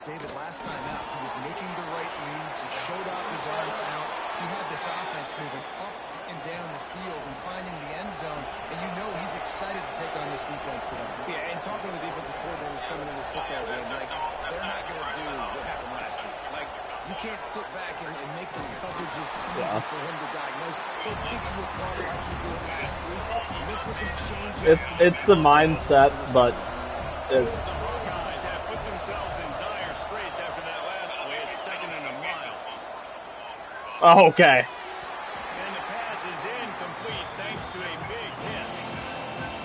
David, last time out, he was making the right reads. He showed off his arm talent. He had this offense moving up and down the field and finding the end zone. And you know he's excited to take on this defense today. Yeah, and talking to the defensive coordinators coming in this football game, like, they're not going to do what happened last week. Like, you can't sit back and make the coverages easy for him to diagnose. He'll pick you apart like he did last week. Look for some change. It's the mindset, but The Hawkeyes have put themselves in dire straits after that last play. It's 2nd and a mile. oh, okay. And the pass is incomplete thanks to a big hit.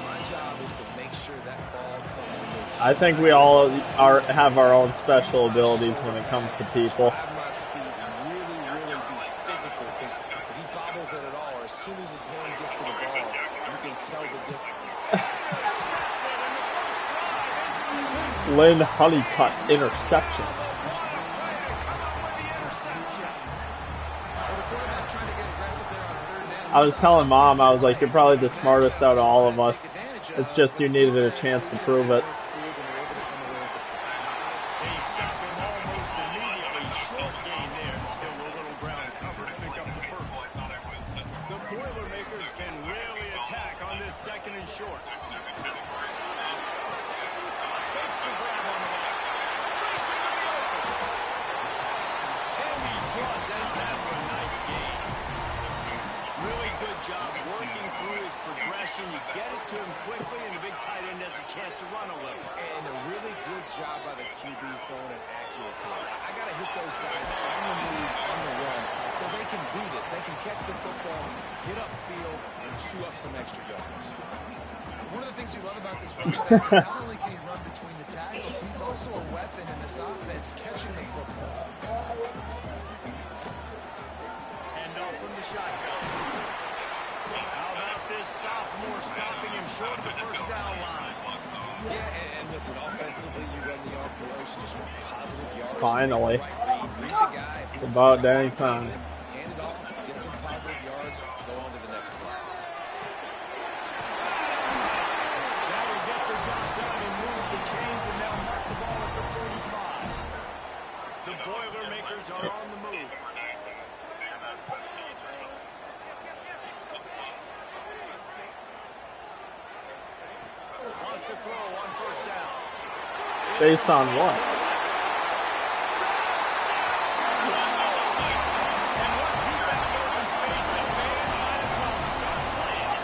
My job is to make sure that ball comes loose. I think we all have our own special abilities when it comes to people. Drive my feet and really be physical, because if he bobbles it at all, or as soon as his hand gets to the ball, you can tell the difference. Lynn Honeycutt interception. I was telling Mom, I was like, you're probably the smartest out of all of us. It's just you needed a chance to prove it. They stop him almost immediately. Short gain there. Still a little ground cover to pick up the first. The Boilermakers can really attack on this 2nd and short. Makes the grab on the line. Breaks into the open. And he's brought down after a nice gain. Really good job working through his progression. You get it to him quickly, and the big tight end has a chance to run a little. And a really good job by the QB throwing an accurate throw. I got to hit those guys on the move, on the run, so they can do this. They can catch the football, get upfield, and chew up some extra yards. One of the things you love about this running back is not only can he run between the tackles, but he's also a weapon in this offense, catching the football. And off from the shotgun. How about this sophomore stopping him short of the first down line? Yeah, and listen, offensively, you run the RPOs, just want positive yards. Finally. Read the guy. It's about dang time. Hand it off, get some positive yards, go on to the next play. That will get the job done and move the chains, and they'll mark the ball at the 45. The Boilermakers are on the move. Wants to throw on first down. Based on what? And once he found open space, the man might as well start playing.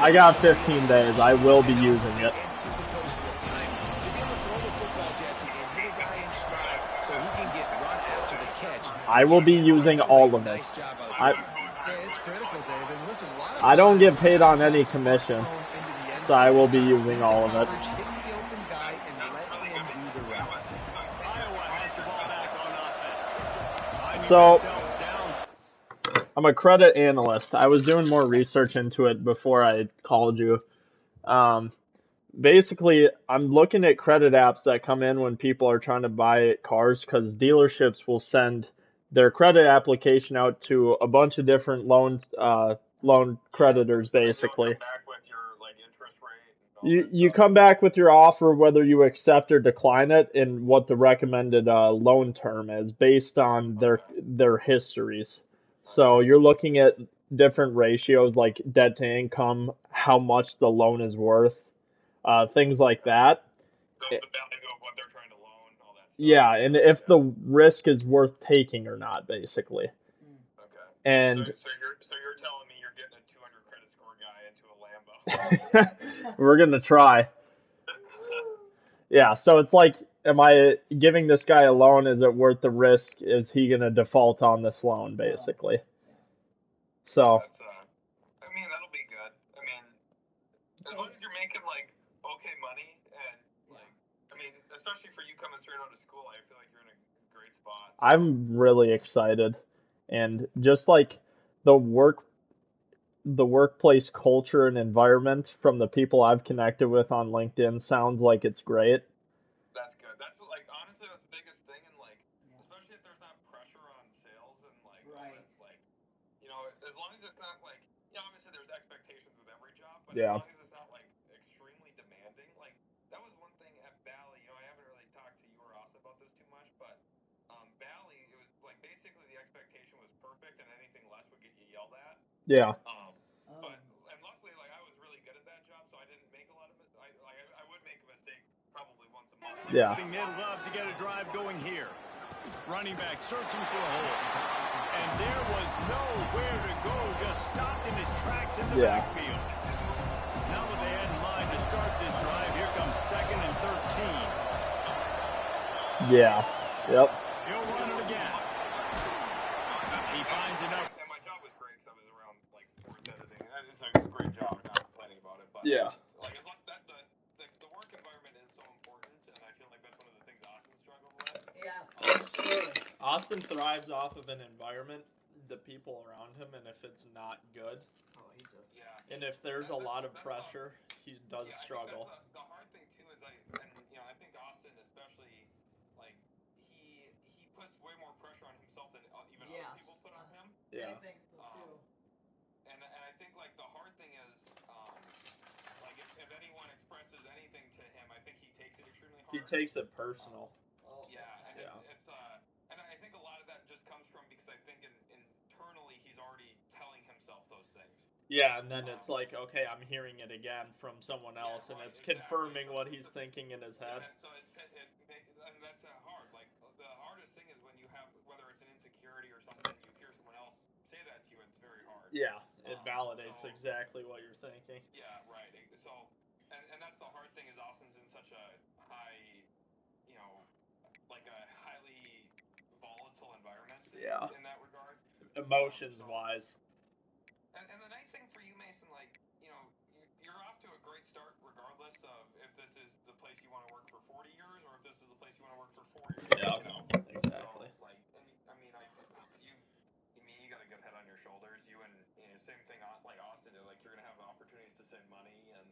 I got 15 days. I will be using it. Anticipation of time to be able to throw the football, Jesse, and hit a guy in stride so he can get run after the catch. I will be using all of it. Yeah, it's critical, David. Listen, a lot of I don't get times, paid on any just commission, throw him into the end so I will zone, be using all of it. hit the open guy and let him do the rest. Iowa has the ball back on offense. So- Themselves down. I'm a credit analyst. I was doing more research into it before I called you. Basically, I'm looking at credit apps that come in when people are trying to buy cars, because dealerships will send their credit application out to a bunch of different loan creditors, basically. You come back with your offer, whether you accept or decline it, and what the recommended loan term is based on their histories. So you're looking at different ratios like debt to income, how much the loan is worth, things like that. The value of what they're trying to loan, all that stuff. Yeah, and if the risk is worth taking or not, basically. Okay. And So you're telling me you're getting a 200 credit score guy into a Lambo? we're gonna try. Yeah, so it's like, am I giving this guy a loan? Is it worth the risk? Is he gonna default on this loan, basically? So. That's, I mean, that'll be good. I mean, as long as you're making, like, okay money, and, like, I mean, especially for you coming straight out of school, I feel like you're in a great spot. So. I'm really excited, and just like the workplace culture and environment from the people I've connected with on LinkedIn sounds like it's great. That's good. That's, like, honestly, that's the biggest thing, and, like, especially if there's not pressure on sales and, like, all this, like, you know, as long as it's not, like, yeah, obviously there's expectations with every job, but Yeah. as long as it's not, like, extremely demanding, like, that was one thing at Valley, you know, expectation was perfect, and anything less would get you yelled at. Yeah. And luckily, like, I was really good at that job, so I didn't make a lot of I would make a mistake probably once a month. Yeah. They'd love to get a drive going here. Running back searching for a hole. And there was nowhere to go, just stopped in his tracks in the backfield. Not what they had in mind to start this drive. Here comes 2nd and 13. Yeah. Yep. He'll run it again. He finds enough. And my job was great because I was around, like, sports editing. It's a great job, I'm not complaining about it. But, Yeah. like, as long that the work environment is so important, and I feel like that's one of the things Austin struggled with. Yeah. Austin thrives off of an environment, the people around him, and if it's not good, and if there's a lot of pressure, he does struggle. I think the hard thing too is I think Austin especially, like, he puts way more pressure on himself than even other people put on him. Yeah. I think so too. And I think, like, the hard thing is, like, if anyone expresses anything to him, I think he takes it extremely hard. He takes it personal. It's and I think a lot of that just comes from because I think internally he's already telling himself those things. Yeah, and then it's like, okay, I'm hearing it again from someone else, and it's confirming what he's thinking in his head. And so and that's hard. Like, the hardest thing is when you have, whether it's an insecurity or something, you hear someone else say that to you, and it's very hard. Yeah, it validates exactly what you're thinking. Yeah, right. So, and that's the hard thing is Austin's in such a high, like a highly volatile environment in that regard. Emotions-wise. And the nice thing for you, Mason, like, you're off to a great start regardless of if this is the place you want to work for 40 years or if this is the place you want to work for 4 years. Yeah, exactly. So, like, and you got a good head on your shoulders. You and same thing like Austin did. Like, you're gonna have opportunities to save money and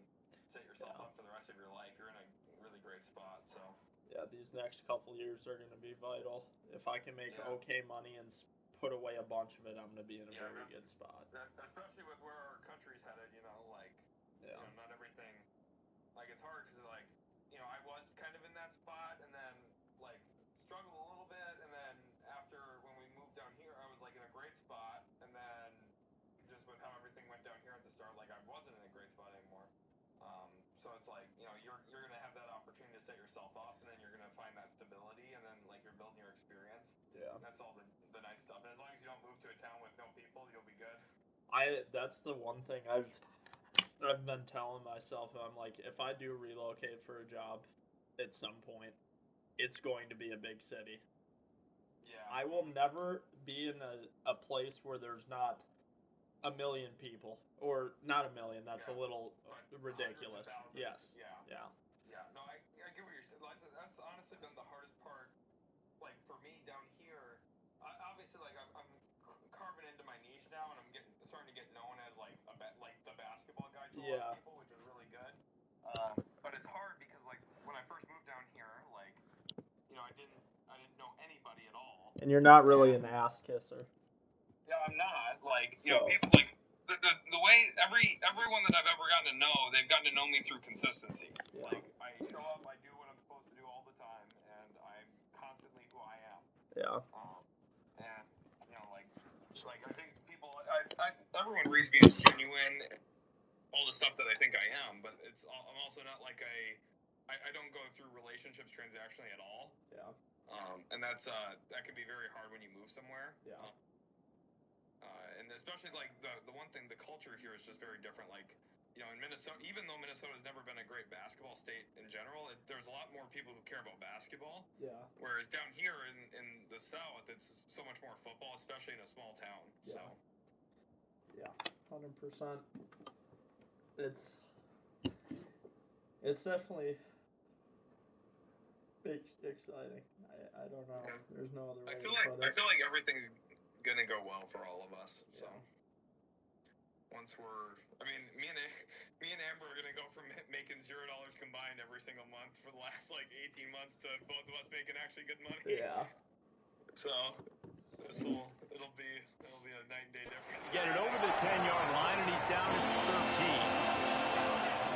set yourself up for the rest of your life. You're in a really great spot. So. Yeah, these next couple years are gonna be vital. If I can make okay money and put away a bunch of it, I'm gonna be in a very good spot. Especially with where our country's headed, like, not everything. Like, it's hard because, like, I was kind of in that spot, and then, like, struggled a little bit, and then after when we moved down here, I was, like, in a great spot, and then just with how everything went down here at the start, like, I wasn't in a great spot anymore. So it's like, you're gonna have that opportunity to set yourself up, and then you're gonna find that stability, and then, like, you're building your experience. Yeah. And that's all the nice stuff. And as long as you don't move to a town with no people, you'll be good. That's the one thing I've been telling myself. I'm like, if I do relocate for a job at some point, it's going to be a big city. Yeah. I will never be in a place where there's not a million people, or not a million. That's a little ridiculous. Yes. Yeah. No, I get what you're saying. That's honestly been the hardest part. Like, for me down here, obviously, like, I'm carving into my niche now, and I'm starting to get known as, like, the basketball guy to a lot of people, which is really good. But it's hard because, like, when I first moved down here, like, I didn't know anybody at all. And you're not really an ass kisser. Yeah, I'm not. Like, people, like, the way everyone that I've ever gotten to know, they've gotten to know me through consistency. Yeah. Like, I show up, I do what I'm supposed to do all the time, and I'm constantly who I am. Yeah. And, like, I think people, everyone reads me as genuine, all the stuff that I think I am, but I'm also not like I don't go through relationships transactionally at all. Yeah. And that can be very hard when you move somewhere. Yeah. And especially, like, the one thing, the culture here is just very different. Like, in Minnesota, even though Minnesota's never been a great basketball state in general, there's a lot more people who care about basketball. Yeah. Whereas down here in the South, it's so much more football, especially in a small town. Yeah. So. Yeah, 100%. It's definitely exciting. I don't know. There's no other way to put it. I feel like everything's gonna go well for all of us. So once me and Amber are gonna go from making $0 combined every single month for the last, like, 18 months to both of us making actually good money. Yeah. So it'll be a night and day difference. Get it over the 10-yard line, and he's down at 13.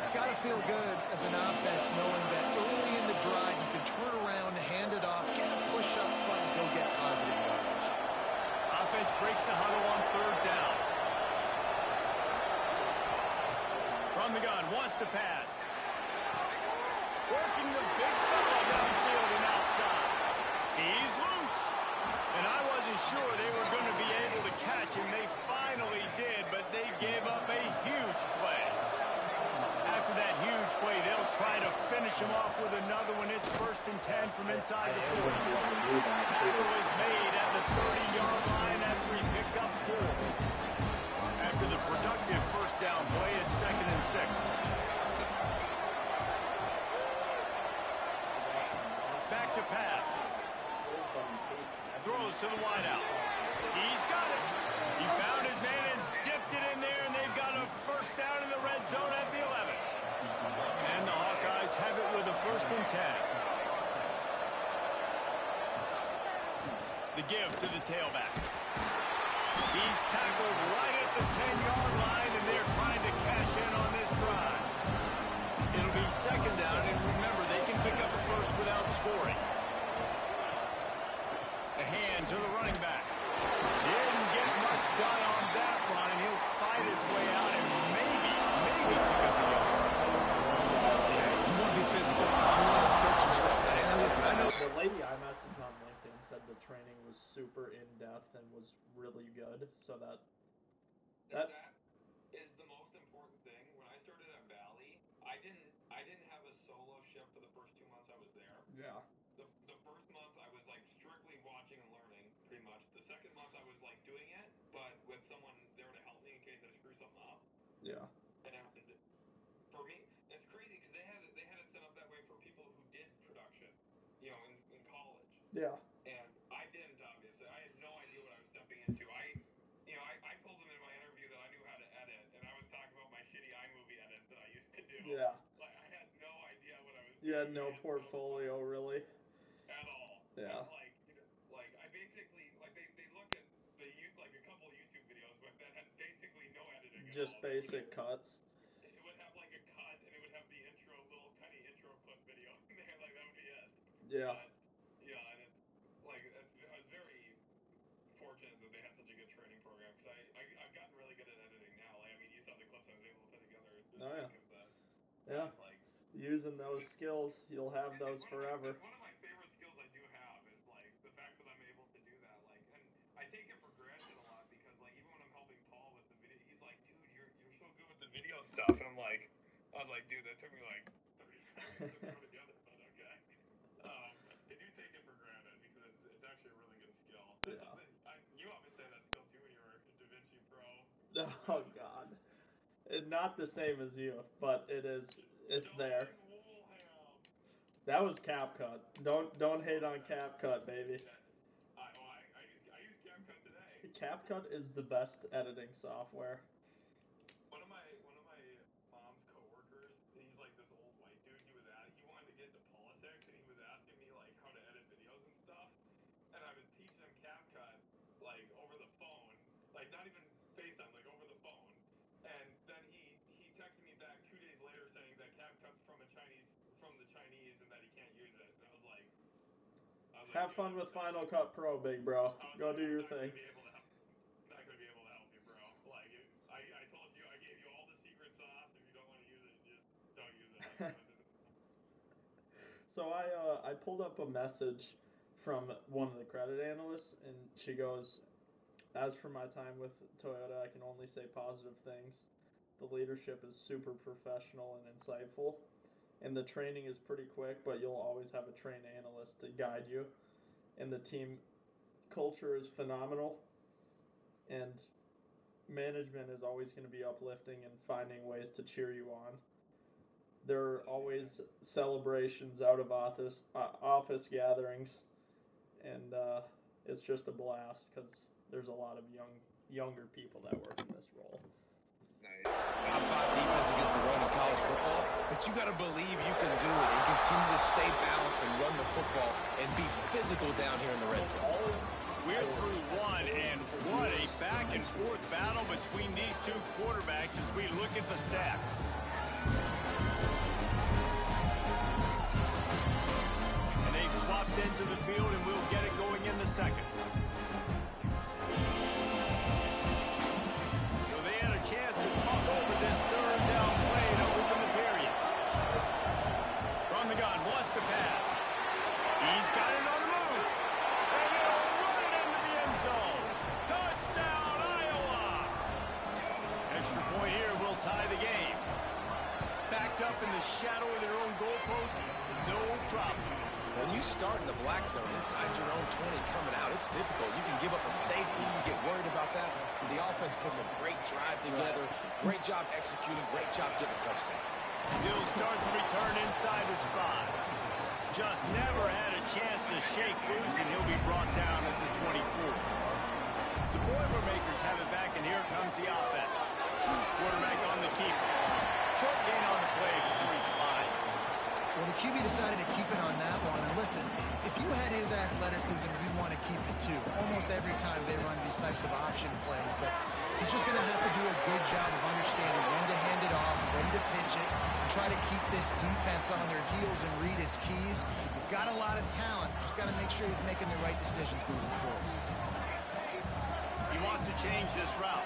It's got to feel good as an offense knowing that early in the drive you can turn around, hand it off, get a push up front, and go get positive yardage. it's 1st and 10 from inside the 40. Tackle is made at the 30-yard line after he picked up 4. After the productive first down play, it's 2nd and 6. Back to pass. Throws to the wideout. He's got it. He found his man and zipped it in there, and they've got a first down in the red zone at the 11. And the Hawkeyes have it with a 1st and 10. The give to the tailback. He's tackled right at the 10-yard line, and they're trying to cash in on this drive. It'll be 2nd down, and remember, they can pick up a first without scoring. A hand to the running back. Didn't get much done on that run. He'll fight his way out and maybe pick up the yard. Yeah, you want to be physical. You want to assert yourself. And listen, I know. The lady I messaged on LinkedIn said the training was super in-depth and was really good, so that is the most important thing. When I started at Valley, I didn't have a solo shift for the first 2 months I was there. Yeah. The first month I was like strictly watching and learning, pretty much. The second month I was like doing it, but with someone there to help me in case I screw something up. Yeah. And for me, it's crazy because they had it set up that way for people who did production, in college. Yeah. And I didn't, obviously. I had no idea what I was stepping into. I told them in my interview that I knew how to edit, and I was talking about my shitty iMovie edits that I used to do. Yeah. Like, I had no idea what I was doing. You had no portfolio, really? At all. Yeah. Like I basically, like, they look at like a couple of YouTube videos that had basically no editing at all. Just basic cuts. It would have, like, a cut, and it would have the little tiny intro clip video in there. Like, that would be it. Yeah. But, yeah, and it's, like, I was very fortunate that they had such a good training program, because I've gotten really good at editing now. Like, I mean, you saw the clips I was able to put together. Oh, yeah. Yeah. Like, using those skills, you'll have those forever. One of my favorite skills I do have is, like, the fact that I'm able to do that. Like, and I take it for granted a lot, because, like, even when I'm helping Paul with the video, he's like, dude, you're so good with the video stuff. And I was like, dude, that took me like 30 seconds to put together, but okay. I do take it for granted, because it's actually a really good skill. That's something, you obviously had that skill too when you were a DaVinci Pro. Oh, God. Not the same as you, but it's there. That was CapCut. Don't hate on CapCut, baby. I use CapCut today. CapCut is the best editing software. One of my mom's coworkers, he's like this old white dude. He wanted to get into politics, and he was asking me, like, how to edit videos and stuff. And I was teaching him CapCut, like, over the phone, like, not even FaceTime, like, over the phone. And then he texted me back 2 days later saying that CapCut's from the Chinese, and that he can't use it. And I was like, have fun with Final Cut Pro, big bro. Go do your thing. Not gonna be able to help you, bro. Like, I told you, I gave you all the secret sauce. If you don't want to use it, just don't use it. So I pulled up a message from one of the credit analysts, and she goes, as for my time with Toyota, I can only say positive things. The leadership is super professional and insightful, and the training is pretty quick, but you'll always have a trained analyst to guide you. And the team culture is phenomenal, and management is always going to be uplifting and finding ways to cheer you on. There are always celebrations out of office gatherings, and it's just a blast because there's a lot of younger people that work in this role. Top 5 defense against the run in college football, but you got to believe you can do it and continue to stay balanced and run the football and be physical down here in the red zone. We're through one, and what a back-and-forth battle between these two quarterbacks as we look at the stats. And they've swapped into the field, and we'll get it going in the second. So they had a chance to talk over this third down play to open the period. From the gun, wants to pass. He's got it on the move. And he'll run it into the end zone. Touchdown, Iowa! Extra point here will tie the game. Backed up in the shadow of their own goalpost, no problem. start in the black zone inside your own 20 coming out, it's difficult. You can give up a safety. You get worried about that. The offense puts a great drive together. Great job executing. Great job getting a touchdown. He'll start the return inside the spot. Just never had a chance to shake loose, and he'll be brought down at the 24. The Boilermakers have it back, and here comes the offense. Quarterback on the keeper. Short gain on the play before he slides. Well, the QB decided to keep it on that one. And listen, if you had his athleticism, you'd want to keep it too. Almost every time they run these types of option plays. But he's just going to have to do a good job of understanding when to hand it off, when to pitch it, and try to keep this defense on their heels and read his keys. He's got a lot of talent. Just got to make sure he's making the right decisions moving forward. He wants to change this route.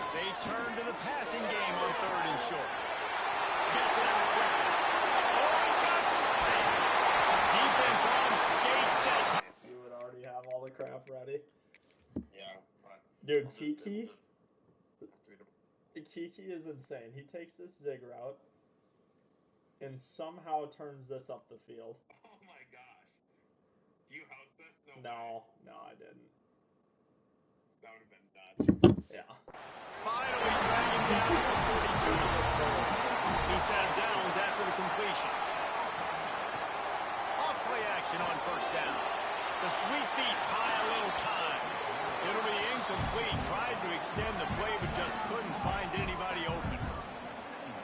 They turn to the passing game on 3rd and short. Gets it out quickly. Oh, he's got some space. Defense on skates that time. You would already have all the crap ready. Yeah, but Dude, Kiki is insane. He takes this zig route and somehow turns this up the field. oh my gosh. Do you house this? No, I didn't. That would have been nuts. Yeah. Finally dragging down to the 42 to look forward. He set him downs after the completion. Off play action on 1st down. The sweet feet buy a little time. It'll be incomplete. Tried to extend the play, but just couldn't find anybody open.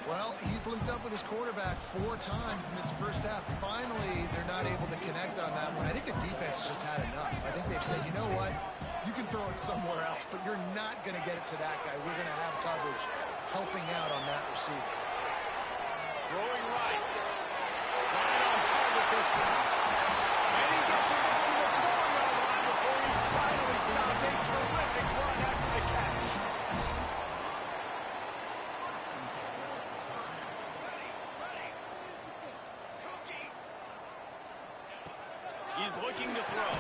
Well, he's linked up with his quarterback 4 times in this first half. Finally, they're not able to connect on that one. I think the defense has just had enough. I think they've said, you know what? You can throw it somewhere else, but you're not going to get it to that guy. We're going to have coverage helping out on that receiver. Throwing right. Right on target this time. And he gets it down to the 4-yard line before he's finally stopped. A terrific run after the catch. He's looking to throw.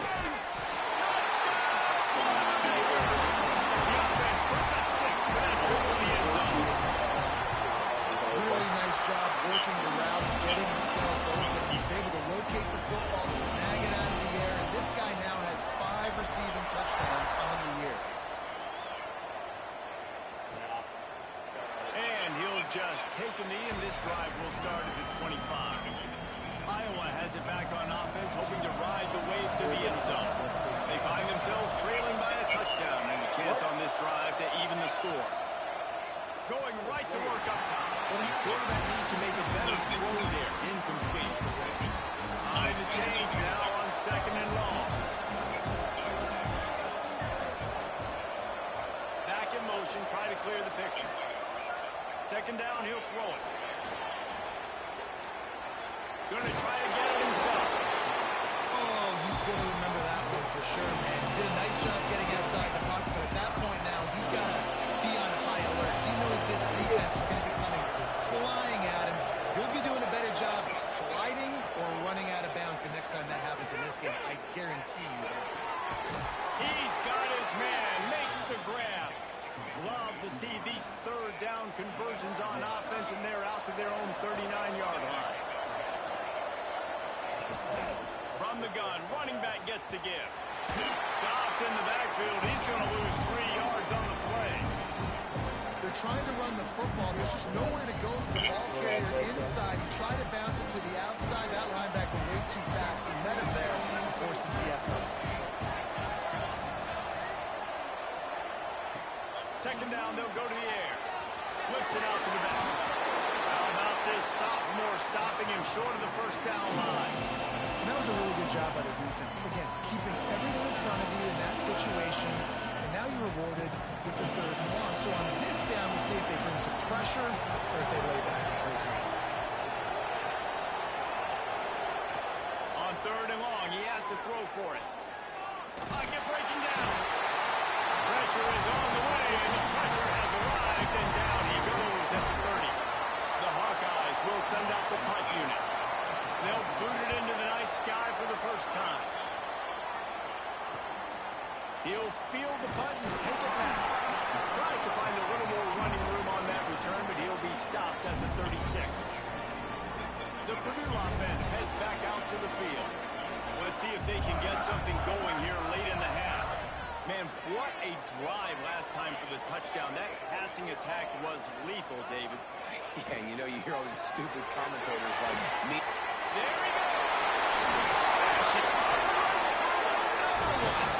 The offense puts up 6 for that dribble in the end zone. Really nice job working the route, getting himself open. He's able to locate the football, snag it out of the air, and this guy now has 5 receiving touchdowns on the year. And he'll just take a knee, and this drive will start at the 25. Iowa has it back on offense, hoping to ride the wave to the end zone. They find themselves trailing by a touchdown and a chance on this drive to even the score. Going right to work up top. Quarterback needs to make a better throw there. Incomplete. Behind the chains now on 2nd and long. Back in motion, try to clear the picture. 2nd down, he'll throw it. Going to try to get it himself. Oh, he's going to remember that one for sure, man. He did a nice job getting outside the pocket, but at that point now, he's got to be on high alert. He knows this defense is going to be coming flying at him. He'll be doing a better job sliding or running out of bounds the next time that happens in this game. I guarantee you that. He's got his man, makes the grab. Love to see these 3rd down conversions on offense, and they're out to their own 39-yard line. From the gun, running back gets to give. Stopped in the backfield. He's going to lose 3 yards on the play. They're trying to run the football. There's just nowhere to go for the ball carrier inside. He tried to bounce it to the outside. That linebacker way too fast. He met him there and forced the TFL. 2nd down, they'll go to the air. Flips it out to the back. How about this sophomore stopping him short of the 1st down line? And that was a really good job by the defense. Again, keeping everything in front of you in that situation. And now you're rewarded with the 3rd and long. So on this down, we'll see if they bring some pressure or if they lay back and play some. On 3rd and long, he has to throw for it. Pocket breaking down. Pressure is on the way, and the pressure has arrived, and down he goes at the 30. The Hawkeyes will send out the punt unit. They'll boot it into the night sky for the 1st time. He'll field the punt and take it back. Tries to find a That passing attack was lethal, David. Yeah, and you know, you hear all these stupid commentators like me. There he goes. Smash it. Runs through another one.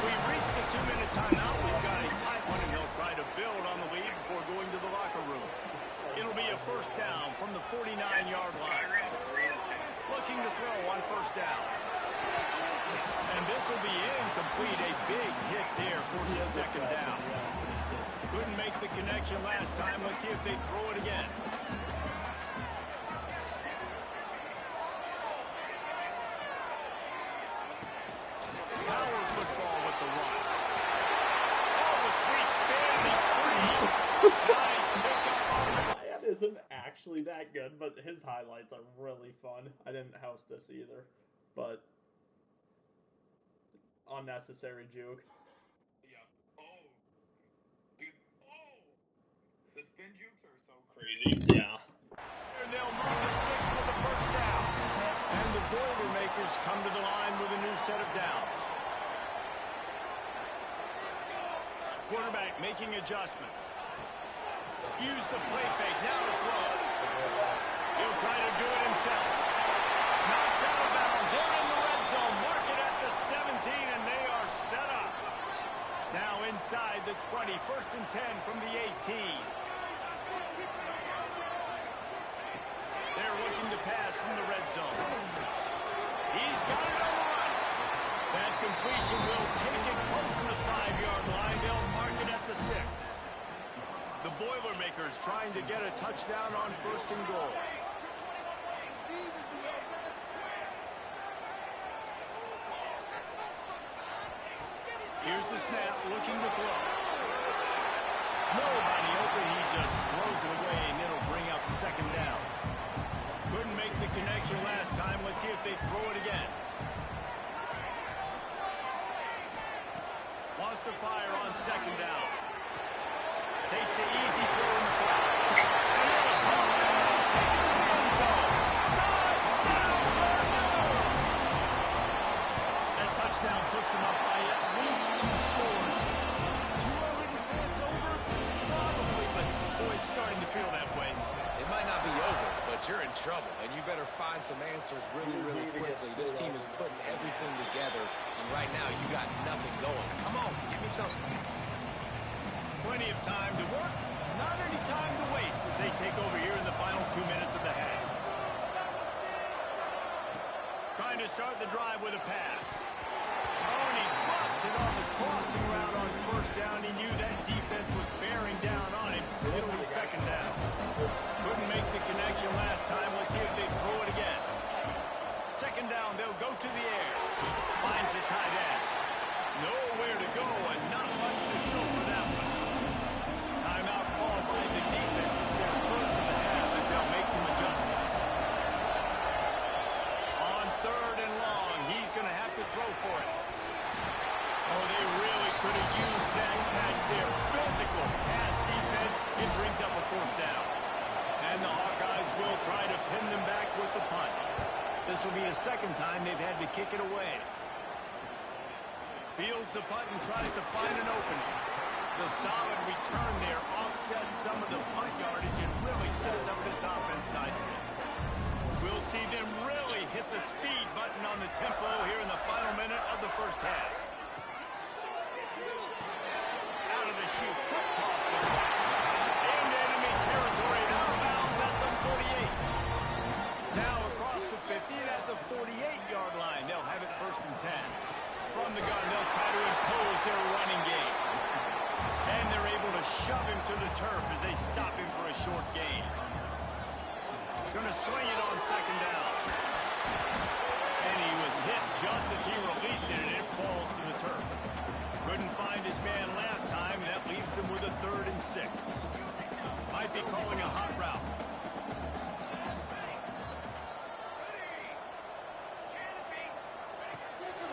We've reached the 2-minute timeout. We've got a tight one, and they'll try to build on the lead before going to the locker room. It'll be a first down from the 49-yard line. Looking to throw on first down. And this will be incomplete. A big hit there for his second down. Couldn't make the connection last time. Let's see if they throw it again. Power football with the run. Oh, the sweet spin. He's free. Nice pickup on the... Ryan isn't actually that good, but his highlights are really fun. I didn't house this either, but unnecessary juke. Yeah. Oh. Dude. Oh. The spin jukes are so crazy. Yeah. And they'll move the sticks with the first down. And the Boilermakers come to the line with a new set of downs. Quarterback making adjustments. Use the play fake. Now to throw. He'll try to do it himself. Knocked out of bounds. They're in the red zone. Mark it at the 17, and they are set up. Now inside the 20. First and 10 from the 18. They're looking to pass from the red zone. He's got it on the run. That completion will take it close to the 5-yard line. They'll mark it at the 6. The Boilermakers trying to get a touchdown on first and goal. Here's the snap, looking to throw. Nobody open, he just throws it away, and it'll bring up second down. Couldn't make the connection last time. Let's see if they throw it again. Wants to fire on second down. Takes the easy throw in the flat. That touchdown puts them up by at least 2 scores. Too early to say it's over? Probably, but boy, it's starting to feel that way. It might not be over, but you're in trouble, and you better find some answers really, really quickly. This team is putting everything together, and right now you got nothing going. Come on, give me something. Plenty of time to work, not any time to waste as they take over here in the final 2 minutes of the half. Trying to start the drive with a pass. Oh, and he drops it on the crossing route on first down. He knew that defense was bearing down on him. It'll be second down. Couldn't make the connection last time. Let's see if they throw it again. Second down, they'll go to the air. Finds the tight end. Nowhere to go and not much to show for that one. Timeout called by the defense. It's their first of the half as they'll make some adjustments. On third and long, he's going to have to throw for it. Oh, they really could have used that catch there. Physical pass defense. It brings up a fourth down. And the Hawkeyes will try to pin them back with the punt. This will be the second time they've had to kick it away. Fields the punt and tries to find an opening. The solid return there offsets some of the punt yardage and really sets up this offense nicely. We'll see them really hit the speed button on the tempo here in the final minute of the first half. Out of the chute, quick toss to the back. Into enemy territory, and out of bounds at the 48. Now across the 50 and at the 48-yard line. They'll have it first and 10. From the gun, they'll try to impose their running game. And they're able to shove him to the turf as they stop him for a short gain. Going to swing it on second down. And he was hit just as he released it, and it falls to the turf. Couldn't find his man last time, and that leaves him with a 3rd and 6. Might be calling a hot route.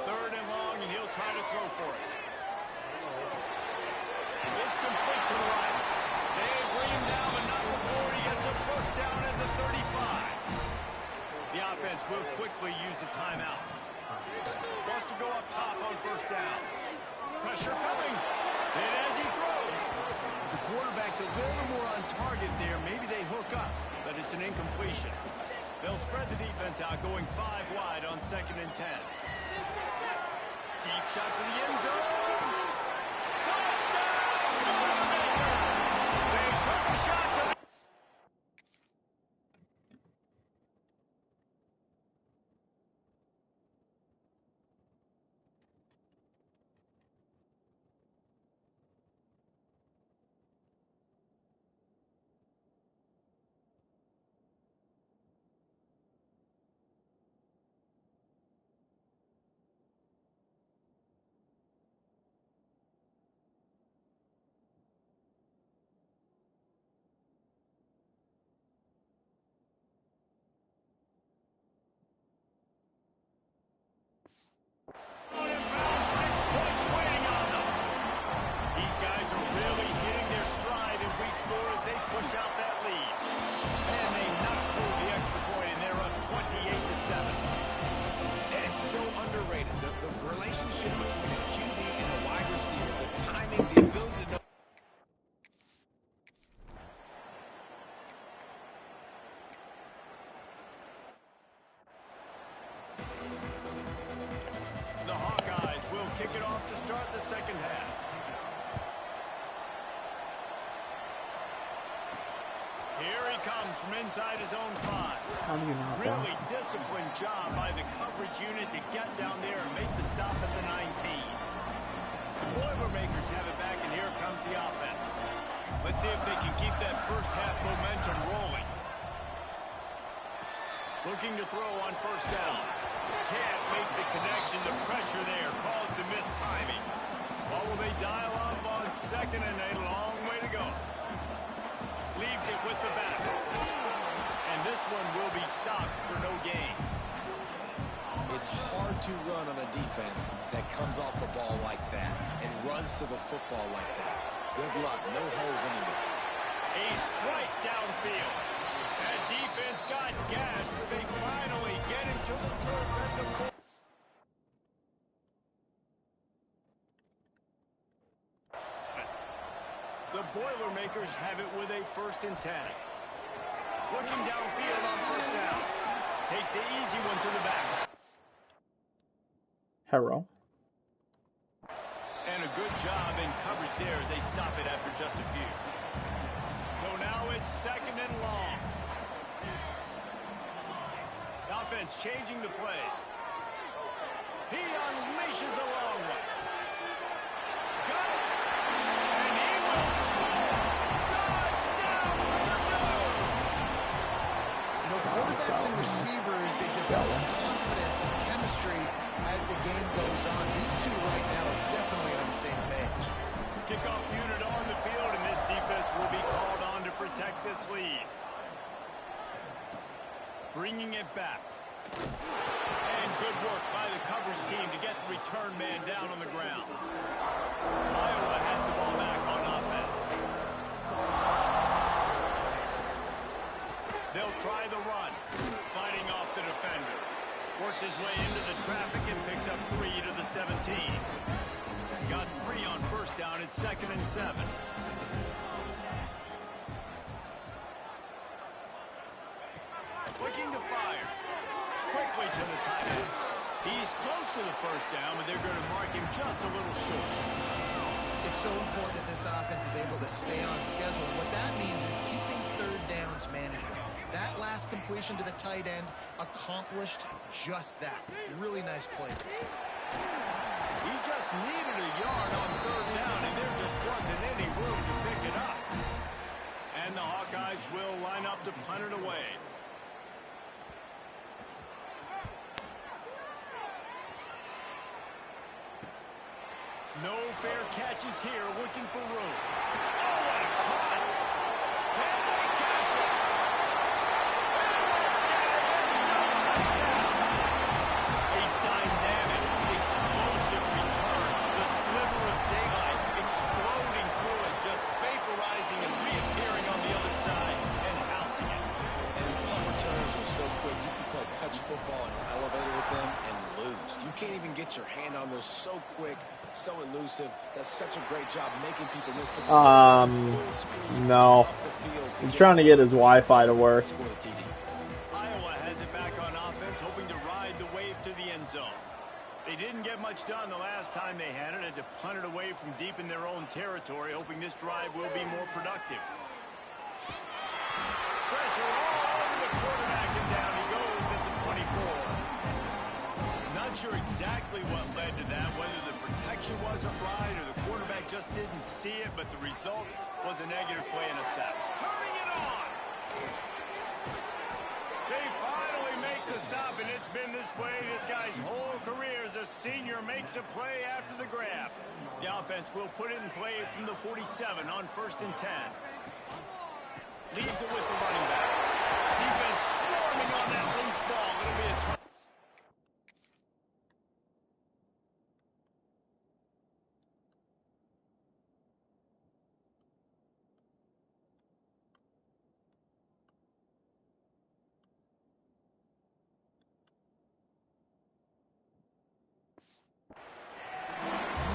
Third and long, and he'll try to throw for it. It's complete to the right. They bring him down, but not before he gets a first down at the 35. The offense will quickly use a timeout. Wants to go up top on first down. Pressure coming. And as he throws, the quarterback's a little more on target there. Maybe they hook up, but it's an incompletion. They'll spread the defense out, going 5 wide on 2nd and 10. Deep shot for the end zone. Touchdown! Boilermakers! They took a shot to... Push out that lead. And they not pull the extra point, and they're up 28-7. And it's so underrated. The relationship between a QB and a wide receiver, the timing, the ability to know. The Hawkeyes will kick it off to start the second half. Here he comes from inside his own 5. How do you not Really disciplined job by the coverage unit to get down there and make the stop at the 19. The Boilermakers have it back, and here comes the offense. Let's see if they can keep that first half momentum rolling. Looking to throw on 1st down. Can't make the connection. The pressure there caused the missed timing. What will they dial up on 2nd and a long way to go? Leaves it with the back. And this one will be stopped for no gain. It's hard to run on a defense that comes off the ball like that and runs to the football like that. Good luck. No holes anywhere. A strike downfield. That defense got gashed, but they finally get him to the turf at the 4. The Boilermakers have it with a 1st and 10. Looking downfield on 1st down. Takes the easy one to the back. Harrow. And a good job in coverage there as they stop it after just a few. So now it's 2nd and long. The offense changing the play. He unleashes a long one. Got it. And he will score. Touchdown, Purdue. You know, quarterbacks and receivers, they develop confidence and chemistry as the game goes on. These two right now are definitely on the same page. Kickoff unit on the field, and this defense will be called on to protect this lead. Bringing it back. And good work by the coverage team to get the return man down on the ground. Iowa has the ball back on offense. They'll try the run, fighting off the defender. Works his way into the traffic and picks up 3 to the 17. Got 3 on 1st down at 2nd and 7. Looking to fire. Quickly to the tight end. He's close to the 1st down, but they're going to mark him just a little short. It's so important that this offense is able to stay on schedule. And what that means is keeping 3rd downs manageable. That last completion to the tight end accomplished just that. Really nice play. He just needed a yard on 3rd down, and there just wasn't any room to pick it up. And the Hawkeyes will line up to punt it away. No fair catches here, looking for room. Oh, what a cut! Can they catch it? A dynamic, explosive return. The sliver of daylight exploding through it, just vaporizing and reappearing on the other side and housing it. And punt returns are so quick. You can play touch football in an elevator with them and lose. You can't even get your hand on those. So quick, so elusive. Does such a great job making people miss. But full speed no. up the field He's trying to get his Wi-Fi to work. Score the TD. Iowa has it back on offense, hoping to ride the wave to the end zone. They didn't get much done the last time they had it. Had to punt it away from deep in their own territory, hoping this drive will be more productive. Pressure all over the quarterback, and down he goes at the 24. Not sure exactly what led to that, whether the protection wasn't right or the quarterback just didn't see it, but the result was a negative play and a sack. Turning it on! They finally make the stop, and it's been this way this guy's whole career as a senior makes a play after the grab. The offense will put it in play from the 47 on 1st and 10. Leaves it with the running back. Defense swarming on that loose ball. It'll be a turn.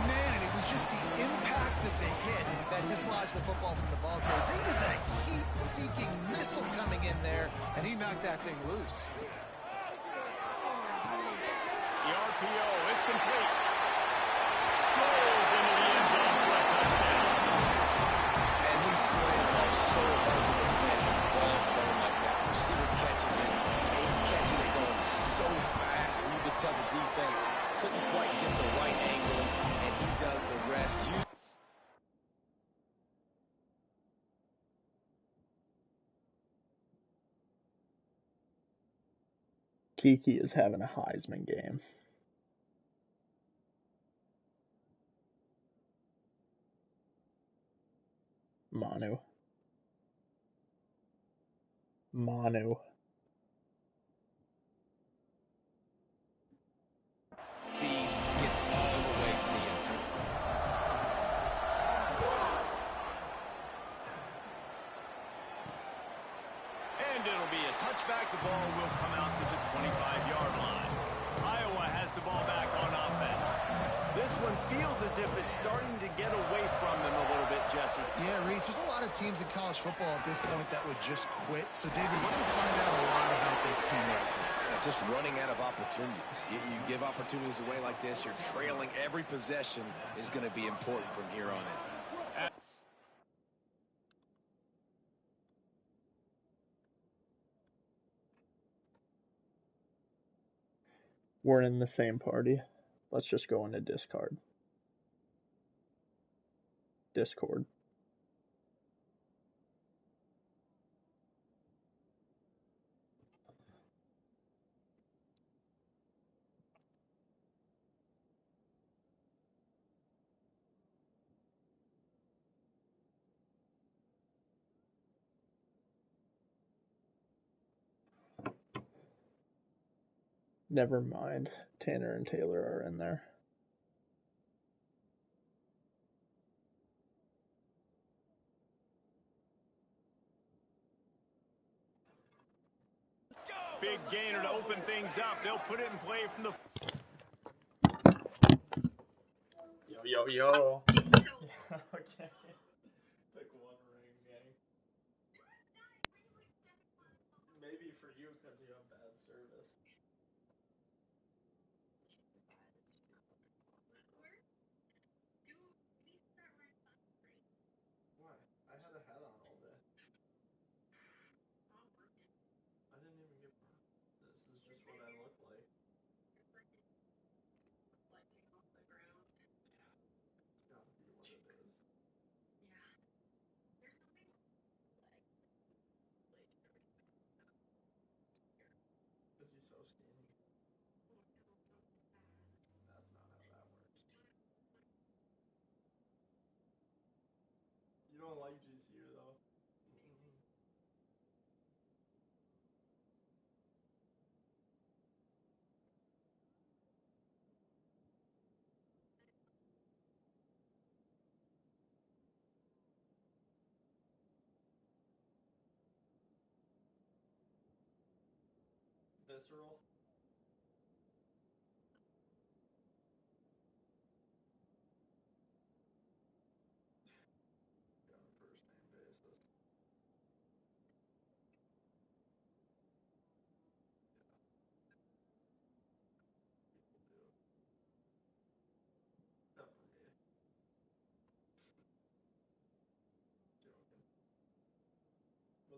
Man, it was just the impact of the hit that dislodged the football from the ball carrier. There was a heat-seeking missile coming in there, and he knocked that thing loose. The RPO, it's complete. Strolls into the end zone for a touchdown. And these slants are so hard to defend when the ball's thrown like that. Receiver catches it, and he's catching it going so fast, and you could tell the defense couldn't quite get the right angles, and he does the rest. Kiki is having a Heisman game. Manu. Speed gets all the way to the end zone. And it'll be a touchback. The ball will come out to the 25-yard line. Iowa has the ball back on offense. This one feels as if it's starting to get away from them a little bit, Jesse. Yeah, Reese, there's a lot of teams in college football at this point that would just quit. So, David, we're going to find out a lot about this team right now. Just running out of opportunities. You give opportunities away like this, you're trailing. Every possession is going to be important from here on in. We're in the same party. Let's just go into Discord. Never mind. Tanner and Taylor are in there. Big gainer to open things up. They'll put it in play from the... Yo. Okay. Took one ring, gang. Maybe for you because you have bad service. Why? I had a hat on all day. I didn't even get burned. This is just what I look like. It's gotta be what it is. Because you're so skinny. That's not how that works. You don't like GCU though. Visceral.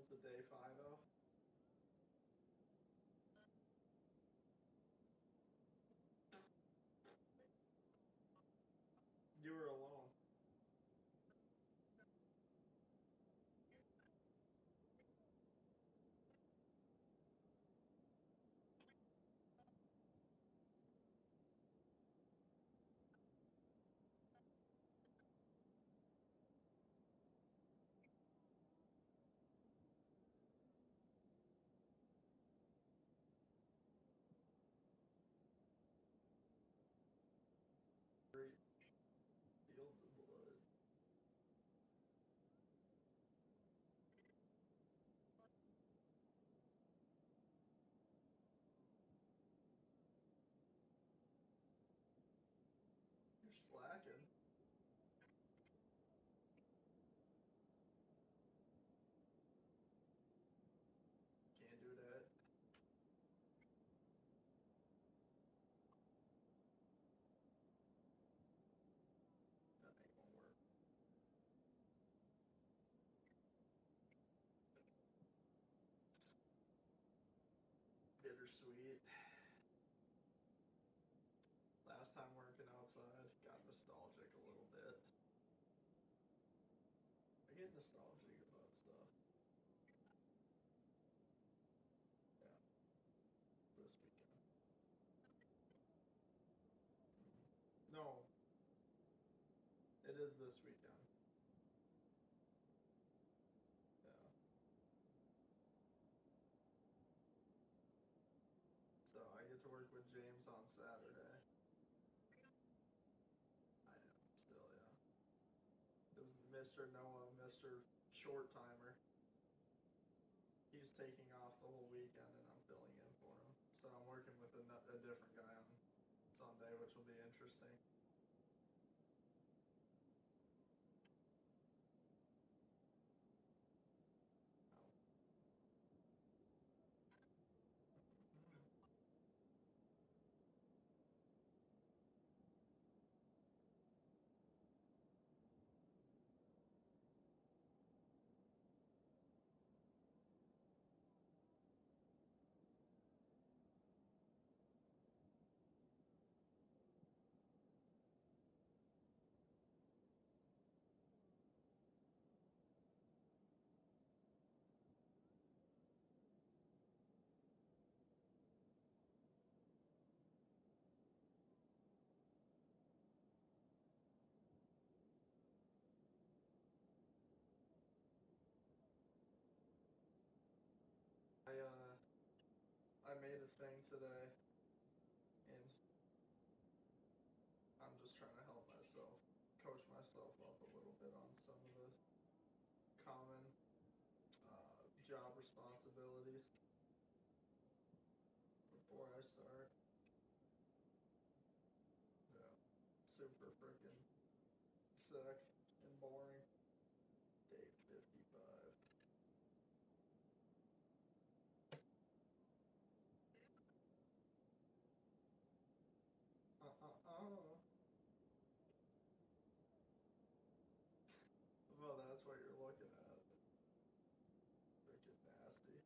was the day 5-0. You were alone. Great fields of blood. You're slacking. Can't do that. That ain't gonna work. Bittersweet. Last time working outside, got nostalgic a little bit. I get nostalgic about stuff. Yeah, this weekend. No, it is this weekend. Yeah. So I get to work with James on Saturday. I am still, yeah. Because Mr. Noah, Mr. Short Timer, he's taking off the whole weekend and I'm filling in for him. So I'm working with a different guy on Sunday, which will be interesting. I made a thing today, and I'm just trying to help myself, coach myself up a little bit on some of the common job responsibilities before I start. Yeah, super freaking sick and boring. Day 55. Well, that's what you're looking at. Freaking nasty.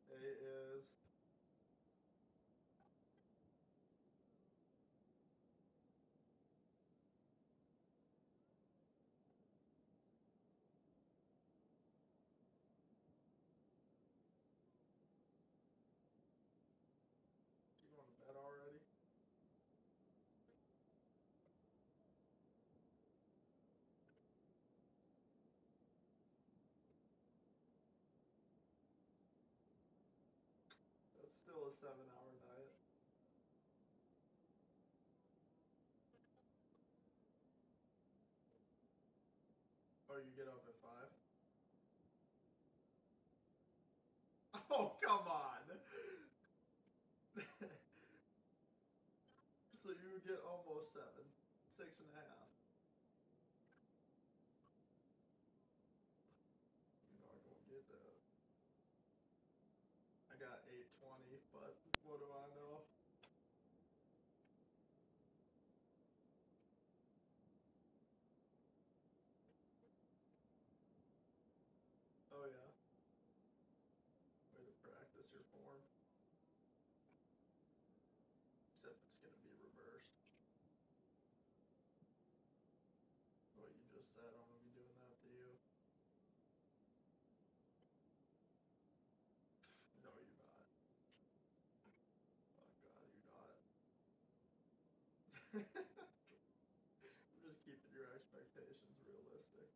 It is. You going to bed already? That's still a 7-hour night. Oh, you get up at 5? Oh, come on! So you would get almost 7. 6.5. You're not gonna get that. I got 8:20 But what do I know? Oh yeah. Way to practice your form. Except it's gonna be reversed. What you just said, I'm gonna be doing that to you. No, you're not. Oh God, you're not. I'm just keeping your expectations realistic.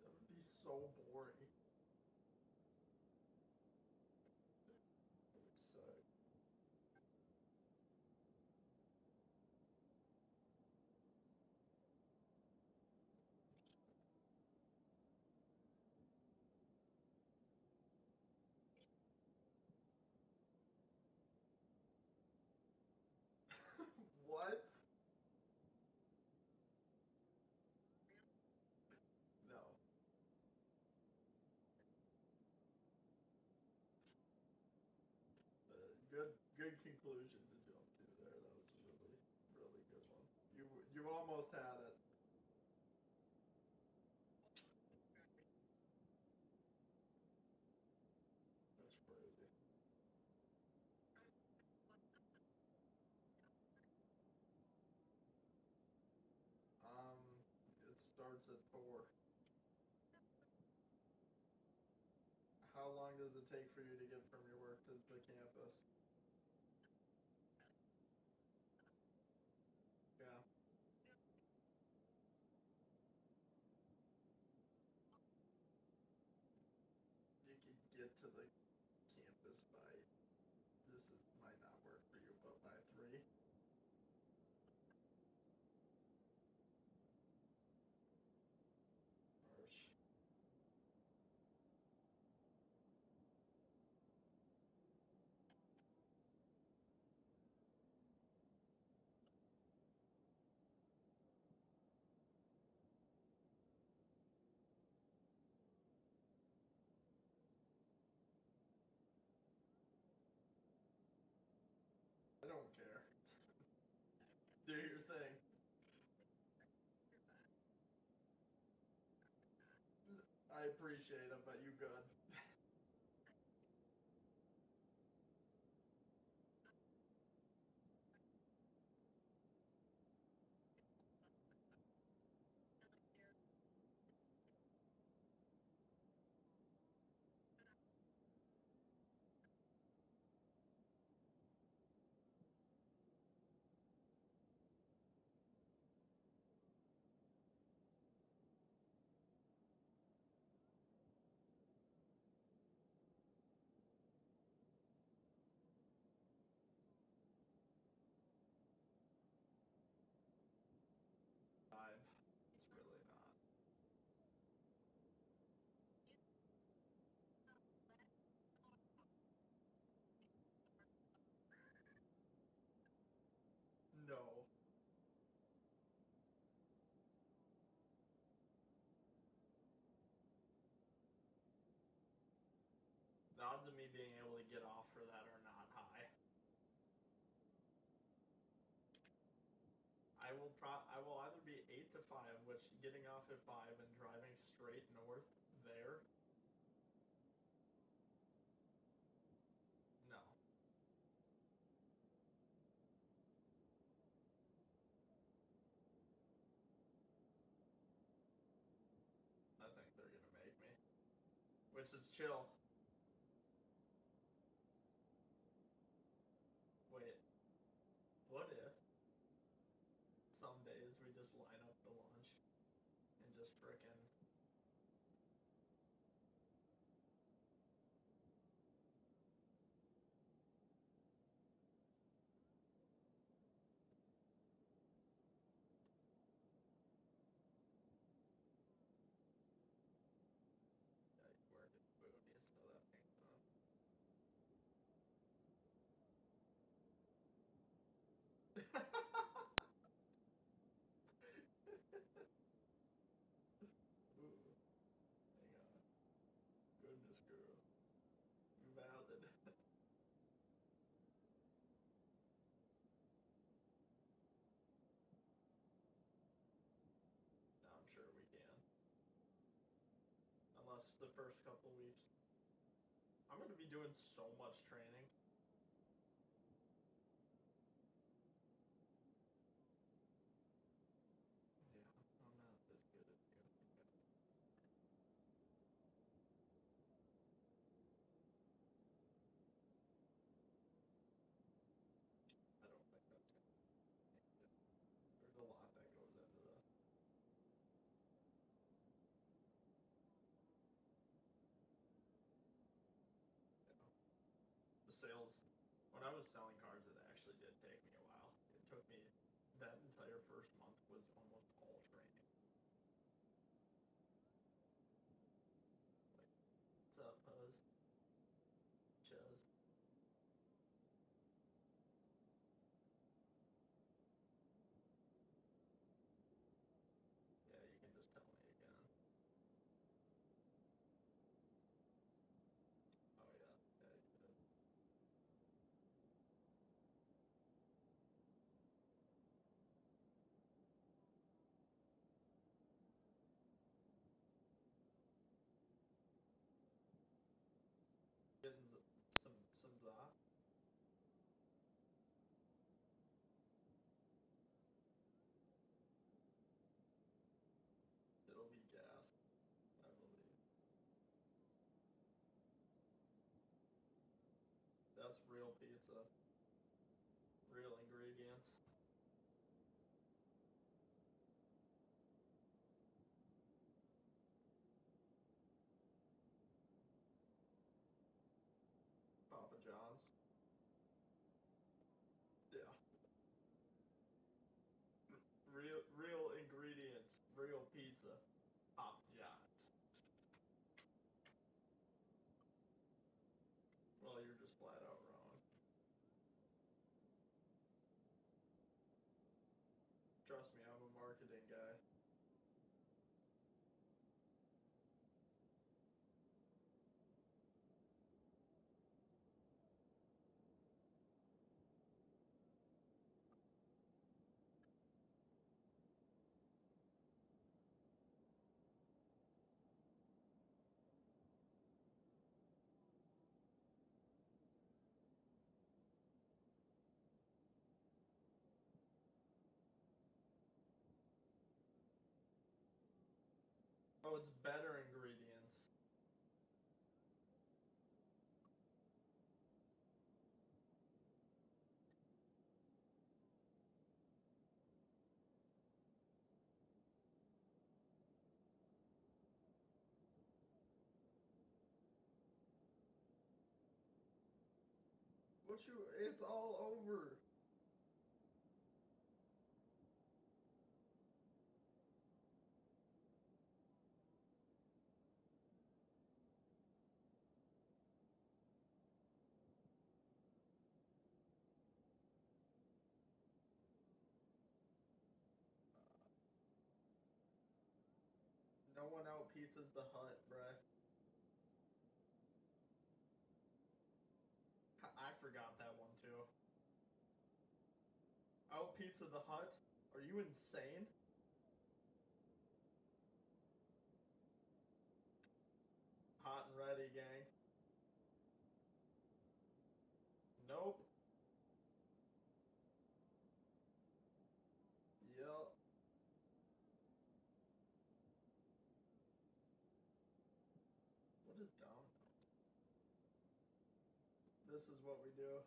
That would be so boring. It would suck. What? No. Good conclusion to jump to there. That was a really good one. You almost had it. That's crazy. Um, it starts at 4. How long does it take for you to get from your work to the campus? Yeah, you could get to the campus by, might not work for you, but by 3. Harsh. I don't care. Do your thing. I appreciate it, but you good. Vibe. It's really not. No. The odds of me being able to get off for that are not high. I will either be 8 to 5, which getting off at 5 and driving straight north there. No. I think they're gonna make me. Which is chill. Wait, what if some days we just line up the lunch and just frickin' work at Booties, so that makes sense. weeks. I'm gonna be doing so much training. Yeah, I'm not as good as you. I don't think that's gonna change it. There's a lot that goes into this. Yeah. The sales, when I was selling cars, it actually did take me a while. It took me, that entire first month was almost all training. Like, what's up, Huz? Chuz. Yeah, you can just tell me again. Oh yeah, yeah, you did. Getting some za. It'll be gas, I believe. That's real pizza, real ingredients. Papa John's. Yeah. Real ingredients, real pizza. Papa John's. Well, you're just flat out wrong. Trust me, I'm a marketing guy. Oh, it's better ingredients. It's all over. No one out pizzas the Hut, bruh. I forgot that one too. Out pizza the Hut? Are you insane? Hot and ready, gang. Nope. Yup. What is down? This is what we do.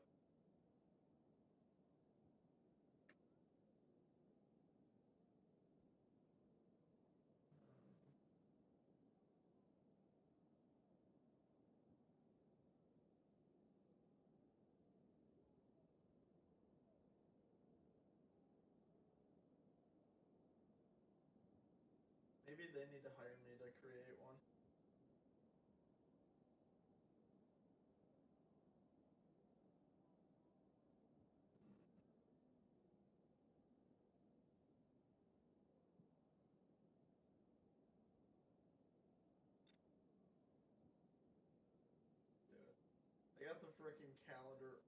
Maybe they need to hire me to create one. Do it. I got the freaking calendar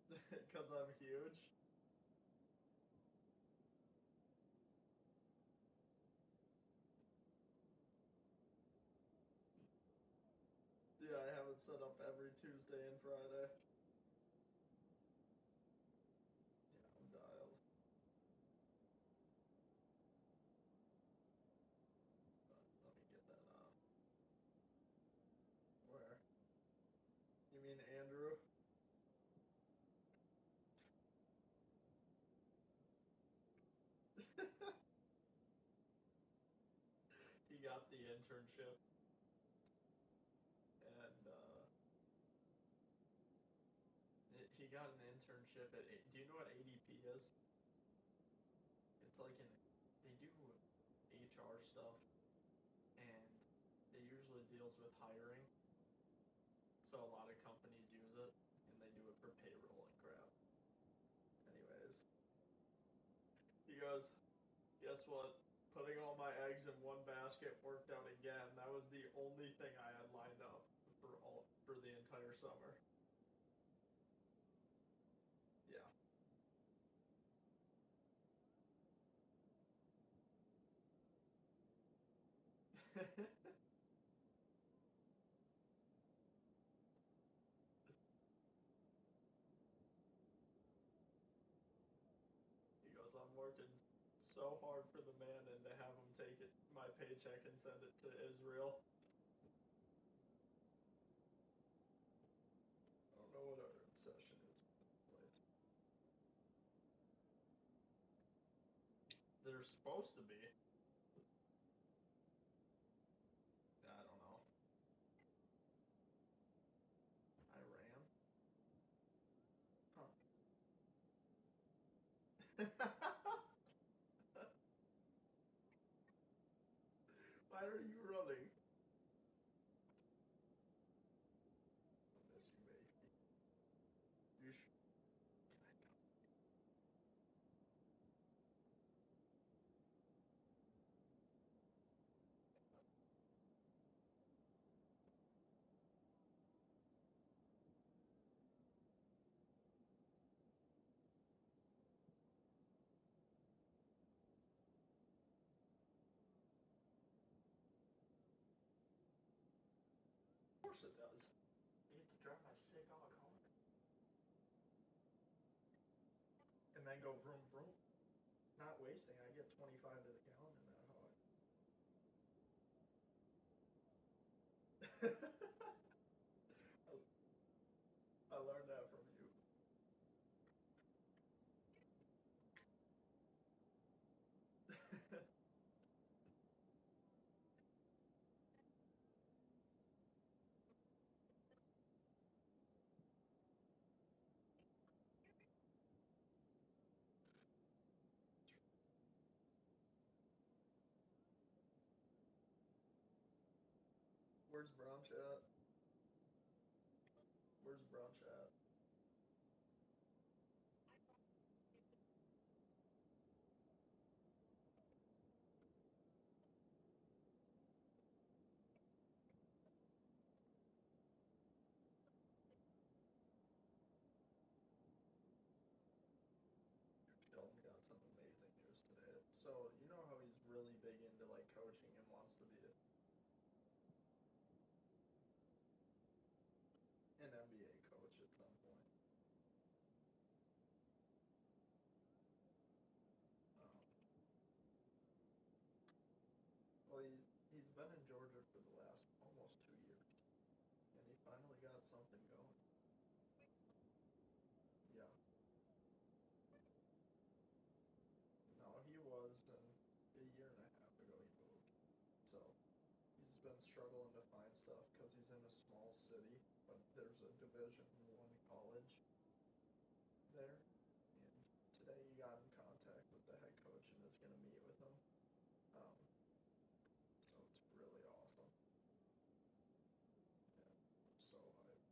because I'm huge. set up every Tuesday and Friday. Yeah, I'm dialed. Let me get that on. Where? You mean Andrew? He got the internship. And, he got an internship at, do you know what ADP is? It's like they do HR stuff, and it usually deals with hiring. So a lot of companies use it, and they do it for payroll and crap. Anyways, he goes, guess what? Putting all my eggs in one basket worked out again. That was the only thing I had lined up for the entire summer. Yeah. He goes, I'm working so hard for the man, and to have him take my paycheck and send it to Israel. I don't know what our obsession is with this place. They're supposed to be. I don't know. Iran? Huh. Why are you running? I miss you, baby. You should. Can I come? Of course it does. You get to drive my sick dog home. And then go vroom vroom. Not wasting. I get 25 to the gallon in that hog. I learned that from you. Where's brunch at? Where's brunch at? Sheldon got some amazing news today. So, you know how he's really big into like coaching and wants to be an NBA coach at some point. Um, well, he's been in Georgia for the last almost 2 years, and he finally got something going. Yeah. No, he was, and a year and a half ago he moved. So he's been struggling to find stuff because he's in a small city, but there's a Division I college there. And today he got in contact with the head coach and is going to meet with him. So it's really awesome. Yeah, I'm so hyped.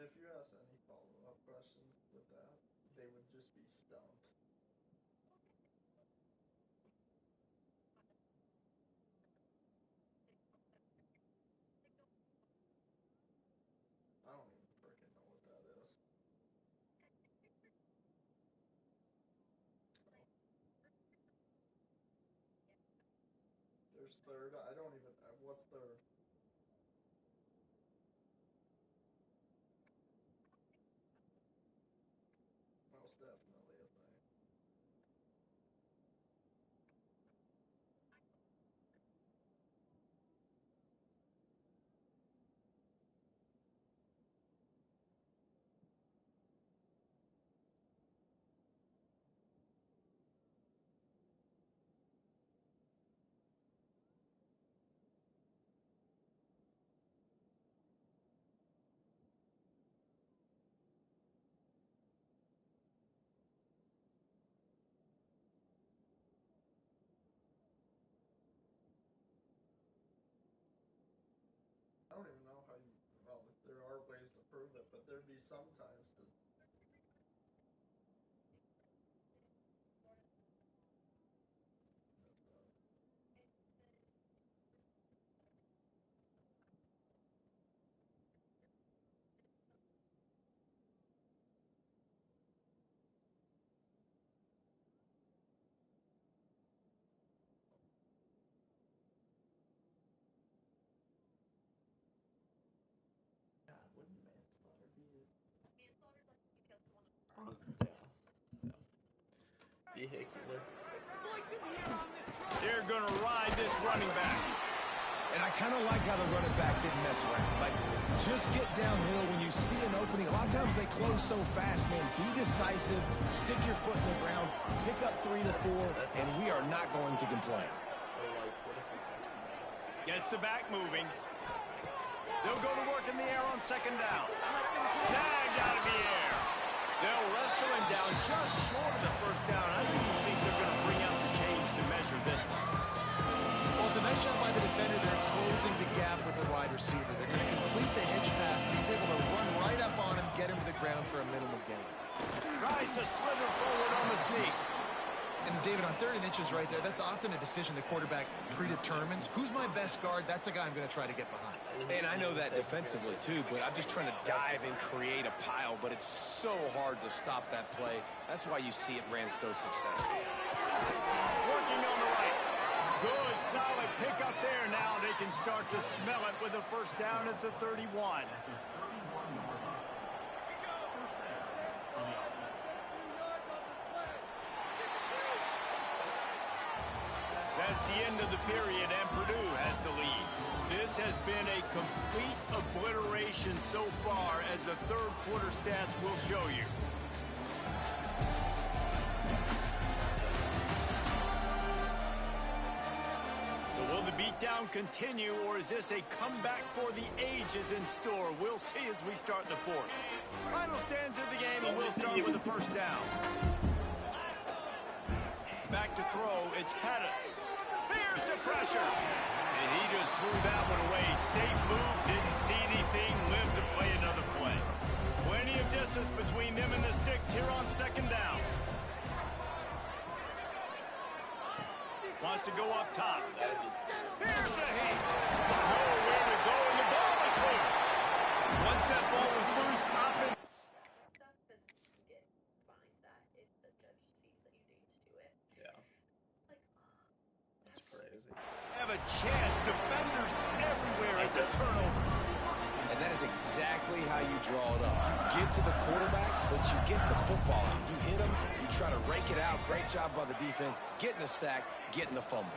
if you ask any follow-up questions with that, they would just be stumped. I don't even freaking know what that is. There's third. I don't even. What's third? Most definitely a thing. I don't even know how you. Well, there are ways to prove it, but there'd be some times that. God, wouldn't manslaughter be? Yeah. Vehicular. They're going to ride this running back. And I kind of like how the running back didn't mess around. Like, just get downhill when you see an opening. A lot of times they close so fast, man. Be decisive, stick your foot in the ground, pick up 3 to 4, and we are not going to complain. Gets the back moving. They'll go to work in the air on second down. Snagged out of the air. They'll wrestle him down just short of the first down. I do think they're going to bring out the chains to measure this one. Well, it's a nice job by the defender. They're closing the gap with the wide receiver. They're going to complete the hitch pass, but he's able to run right up on him, get him to the ground for a minimal gain. Tries to slither forward on the sneak. And David, on 3rd and inches right there, that's often a decision the quarterback predetermines. Who's my best guard? That's the guy I'm going to try to get behind. And I know that defensively, too, but I'm just trying to dive and create a pile, but it's so hard to stop that play. That's why you see it ran so successful. Working on the right. Good, solid pick up there. Now they can start to smell it with a first down at the 31. That's the end of the period, and Purdue has the lead. This has been a complete obliteration so far, as the third quarter stats will show you. So will the beatdown continue, or is this a comeback for the ages in store? We'll see as we start the fourth. Final stands of the game, and we'll start with the first down. Back to throw, it's Pettis. Here's the pressure. And he just threw that one away. Safe move, didn't see anything, lived to play another play. Plenty of distance between them and the sticks here on second down. Wants to go up top. Here's a heat. Nowhere to go, and the ball was loose. Once that ball was loose, offense. Stuff because you get fined that if the judge sees that you didn't do it. Yeah. Like, That's crazy. Have a chance. Defenders everywhere. It's a turnover. And that is exactly how you draw it up. You get to the quarterback, but you get the football out. You hit him, you try to rake it out. Great job by the defense. Getting the sack, getting the fumble.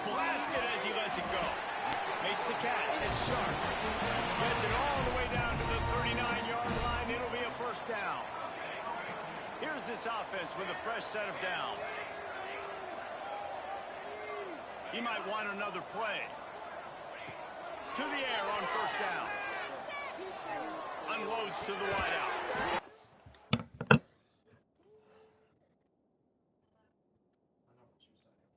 Blasted as he lets it go. Makes the catch. It's sharp. Gets it all the way down to the 39-yard line. It'll be a first down. Here's this offense with a fresh set of downs. He might want another play. To the air on first down. Unloads to the wideout. I know what you're saying.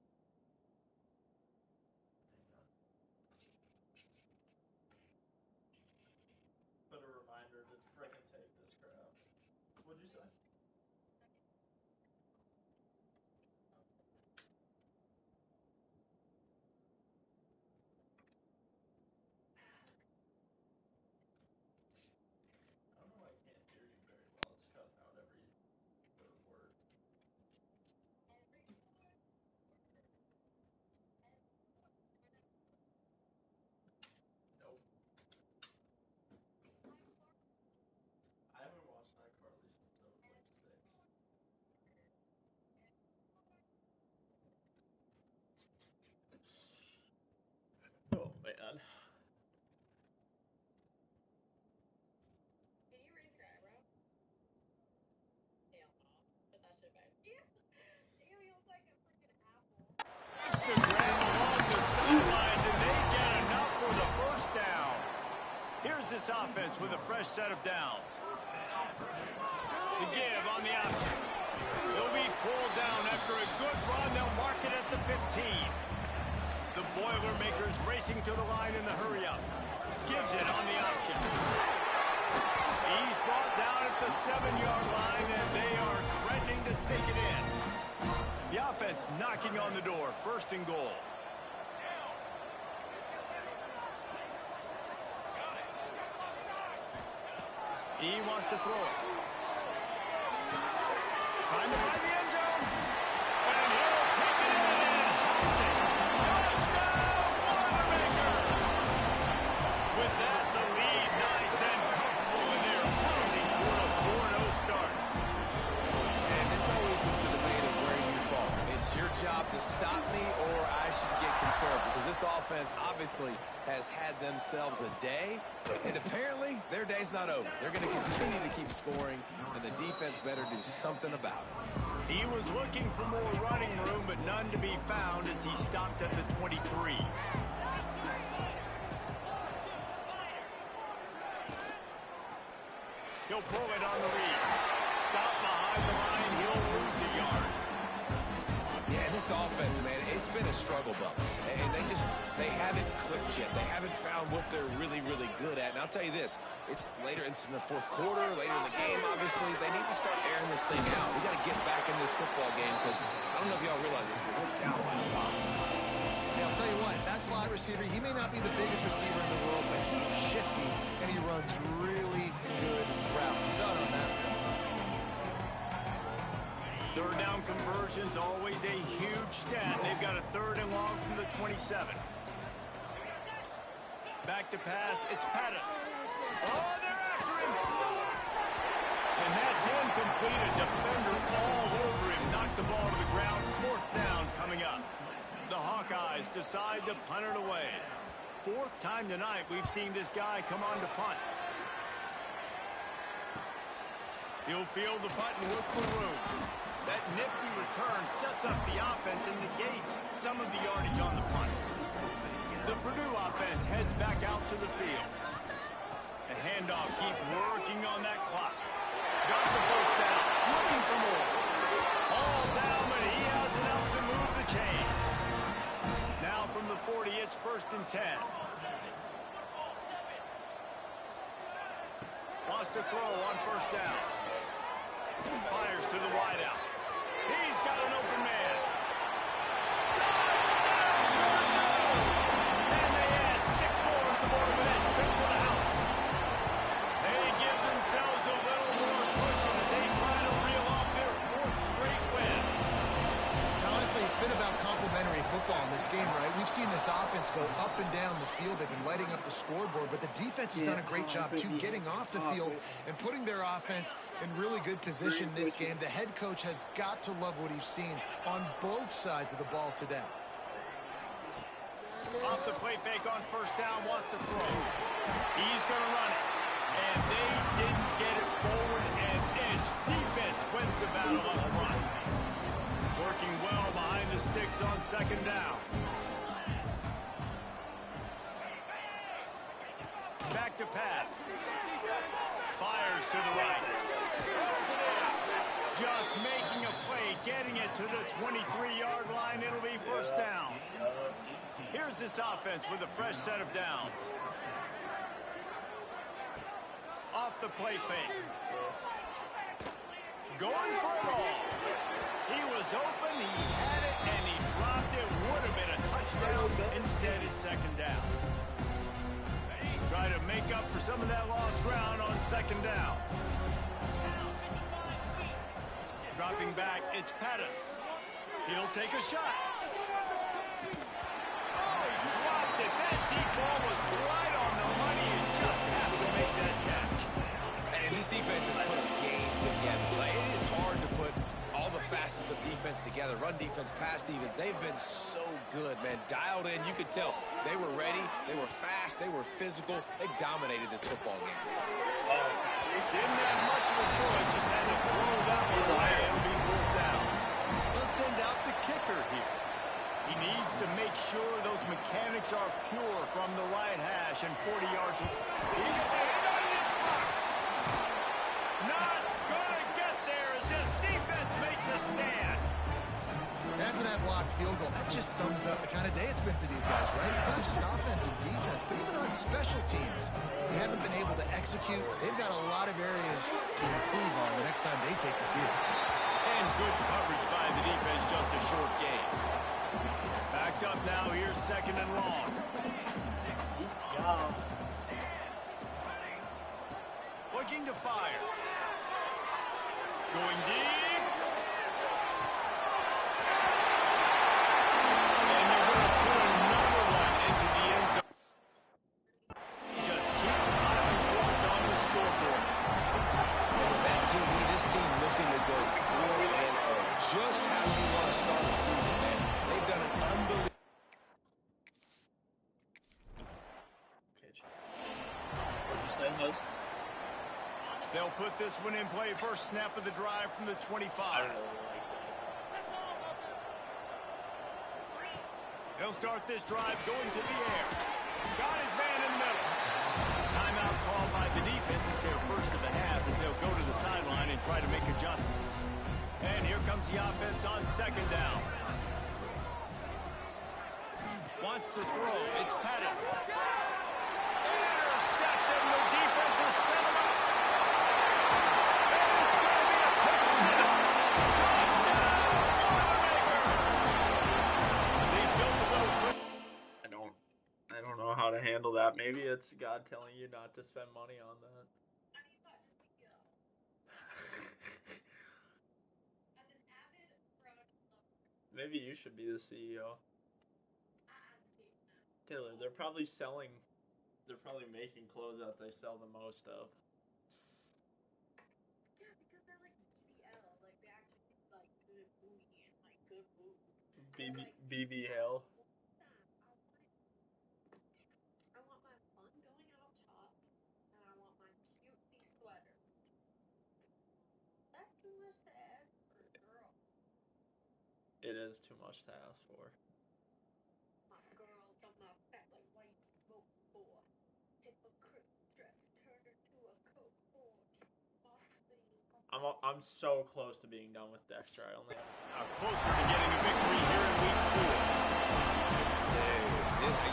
Put a reminder What'd you say? I don't know why I can't hear you very well. It's cutting out every third word. Nope. I haven't watched iCarly since I was like 6. Oh man. Can you raise your eyebrow? Hell no. But that shit bad. Ew, he looks like a freaking apple. It's the grab along the sidelines, and they get enough for the first down. Here's this offense with a fresh set of downs. The give on the option. They'll be pulled down after a good run. They'll mark it at the 15. The Boilermakers racing to the line in the hurry-up. Gives it on the option. He's brought down at the 7-yard line, and they are threatening to take it in. The offense knocking on the door. First and goal. He wants to throw it. Trying to find the end zone. And he'll take it in and house it. Touchdown, Boilermakers! With that, the lead nice and comfortable, and they're closing toward a 4-0 start. And this always is the debate of where you fall. It's your job to stop me, or I should get conservative, because this offense obviously has had themselves a day, and apparently their day's not over. They're going to continue to keep scoring, and the defense better do something about it. He was looking for more running room, but none to be found as he stopped at the 23. He'll pull it on the read. Stop behind the line. He'll lose a yard. Yeah, this offense, man, it's been a struggle bus. And they haven't clicked yet. They haven't found what they're really, really good at. And I'll tell you this, it's in the fourth quarter, later in the game, obviously. They need to start airing this thing out. We got to get back in this football game because I don't know if y'all realize this, but we're down by a lot. Yeah, I'll tell you what, that slot receiver, he may not be the biggest receiver in the world, but he is shifty, and he runs really good routes. You saw it on that. Third down conversion's always a huge stat. They've got a 3rd and long from the 27. Back to pass, it's Pettis. Oh, they're after him! And that's incomplete. A defender all over him. Knocked the ball to the ground. 4th down coming up. The Hawkeyes decide to punt it away. 4th time tonight we've seen this guy come on to punt. He'll field the punt and look for room. That nifty return sets up the offense and negates some of the yardage on the punt. The Purdue offense heads back out to the field. The handoff, keep working on that clock. Got the first down, looking for more. All down, but he has enough to move the chains. Now from the 40, it's 1st and 10. Lost to throw on 1st down. Fires to the wideout. He's got an open man. Touchdown, Purdue! And they add 6 more to the board with that trip to the house. They give themselves a little more cushion as they try to reel off their 4th straight win. Honestly, it's been about complementary football in this game, right? We've seen this offense go up and down the field. They've been lighting up the scoreboard, but the defense has done a great job, too, getting off the field and putting their offense in really good position this game. The head coach has got to love what he's seen on both sides of the ball today. Off the play fake on 1st down, wants to throw. He's going to run it. And they didn't get it forward an inch. Defense wins the battle up front. Working well behind the sticks on 2nd down. Back to pass. Fires to the right. Just making a play, getting it to the 23-yard line. It'll be 1st down. Here's this offense with a fresh set of downs. Off the play fake. going for it all. He was open, he had it, and he dropped it. Would have been a touchdown. Instead, it's second down. Try to make up for some of that lost ground on second down. Dropping back, it's Pettis. He'll take a shot. Oh, he dropped it. That deep ball was right on the money. You just have to make that catch. And this defense has put a game together. Like, it is hard to put all the facets of defense together. Run defense, pass defense. They've been so good, man. Dialed in. You could tell they were ready. They were fast. They were physical. They dominated this football game. Didn't have much of a choice. Just had to throw that one away. It'll be fourth down. They'll send out the kicker here. He needs to make sure those mechanics are pure from the right hash and 40 yards. He gets a hit on his block. Not gonna get there as this defense makes a stand. After that blocked field goal, that just sums up the kind of day it's been for these guys, right? It's not just offense and defense, but even on special teams. They haven't been able to execute. They've got a lot of areas to improve on the next time they take the field. And good coverage by the defense, just a short game. Backed up now, here's second and long. Looking to fire. Going deep. And they're going to put another one into the end zone. Just keep piling points on the scoreboard. And with that team, this team looking to go 4-0. Just how you want to start the season, man. They've done an unbelievable. They'll put this one in play. First snap of the drive from the 25. They'll start this drive going to the air. Got his man in the middle. Timeout called by the defense. It's their first of the half as they'll go to the sideline and try to make adjustments. And here comes the offense on second down. Wants to throw. It's Pettis. Intercepted. The defense is set him up. And it's going to be a pick six. Touchdown, Boilermakers. They built a little quick. I don't know how to handle that. Maybe it's God telling you not to spend money on that. Maybe you should be the CEO. Taylor, they're probably making clothes that they sell the most of. Yeah, because they're like BBL, like they actually like good booty and like good boobs. BB Hill. I want my fun going out tops, and I want my cutesy sweater. That's too much to ask for a girl. It is too much to ask for. My girls on my back like white smoke for. If a crisp dress turned into a coke orange. I'm so close to being done with Dexter. I only have... Closer to getting a victory here in week 4. Dude,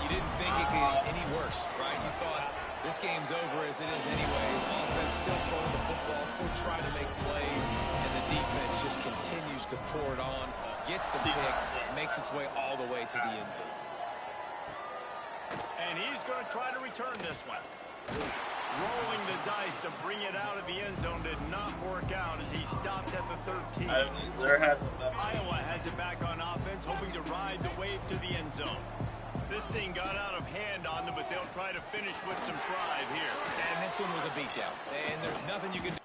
you didn't think it could get any worse, right? You thought this game's over as it is anyways. Offense still throwing the football, still trying to make plays, and the defense just continues to pour it on, gets the pick, makes its way all the way to the end zone. And he's going to try to return this one. Rolling the dice to bring it out of the end zone did not work out as he stopped at the 13. Iowa has it back on offense, hoping to ride the wave to the end zone. This thing got out of hand on them, but they'll try to finish with some pride here. And this one was a beatdown. And there's nothing you can do.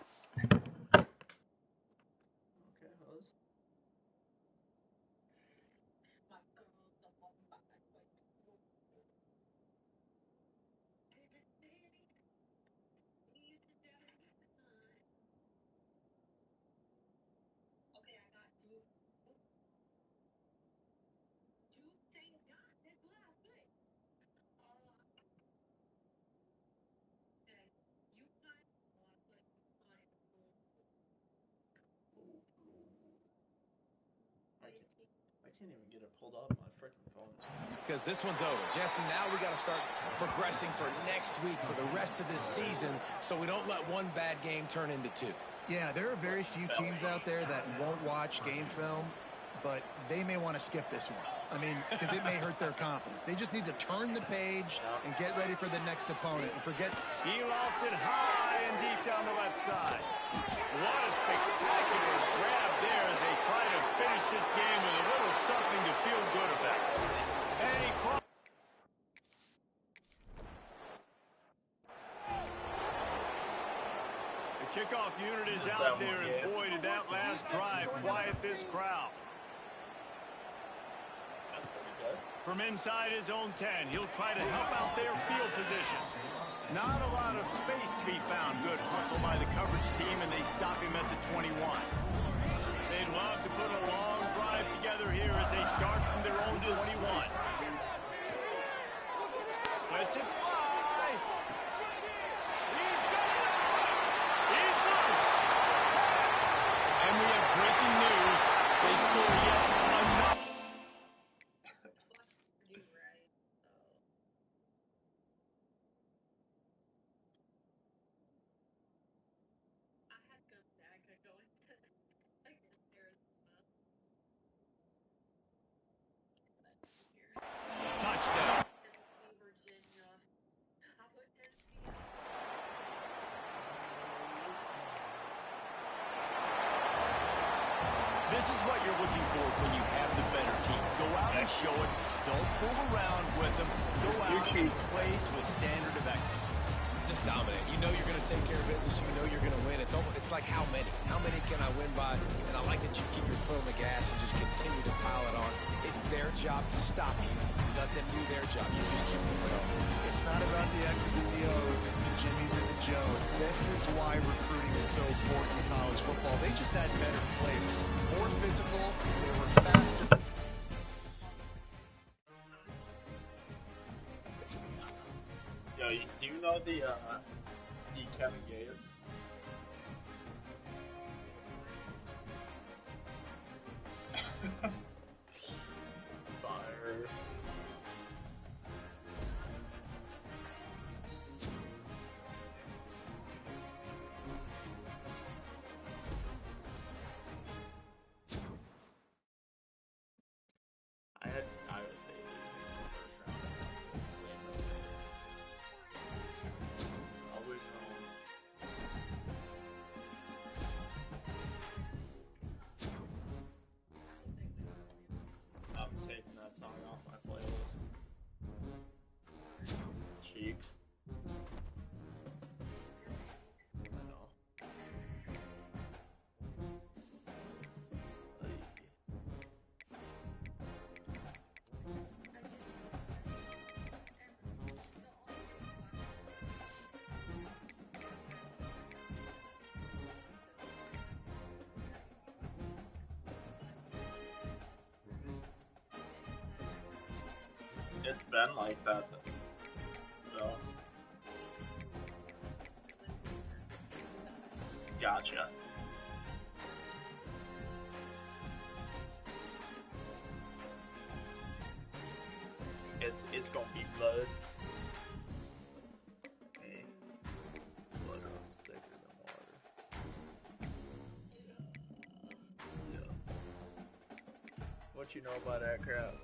I can't even get it pulled up on my freaking phone. Because this one's over. Jesse, now we got to start progressing for next week, for the rest of this season, so we don't let one bad game turn into two. Yeah, there are very few teams out there that won't watch game film, but they may want to skip this one. I mean, because it may hurt their confidence. They just need to turn the page and get ready for the next opponent and forget. He lofts it high and deep down the left side. What a spectacular grab there as they try to finish this game with a little something to feel good about. And he caught. The kickoff unit is out there, and boy, did that last drive quiet this crowd. From inside his own 10, he'll try to help out their field position. Not a lot of space to be found. Good hustle by the coverage team, and they stop him at the 21. They'd love to put a long drive together here as they start from their own 21. Let's it fly. He's got it. He's loose. And we have breaking news. They score yet another. Touchdown. This is what you're looking for when you have the better team. Go out and show it. Don't fool around with them. Go out and play to a standard of excellence. Just dominate. You know you're going to take care of business. You know you're going to win. It's like how many? How many can I win by? And I like that you keep your foot on the gas and just continue to pile it on. It's their job to stop you. Let them do their job. You just keep moving on. It's not about the X's and the O's. It's the Jimmies and the Joes. This is why recruiting is so important in college football. They just had better players, more physical. They were faster. Yo, do you know the Kevin Gates? Fire. I had Iowa State in the first round. Always home. I'm taking that song off my playlist. Cheeks. I know. It's been like that though. Gotcha. It's gonna be blood. Hey, blood runs thicker than water. Yeah. What you know about that crap?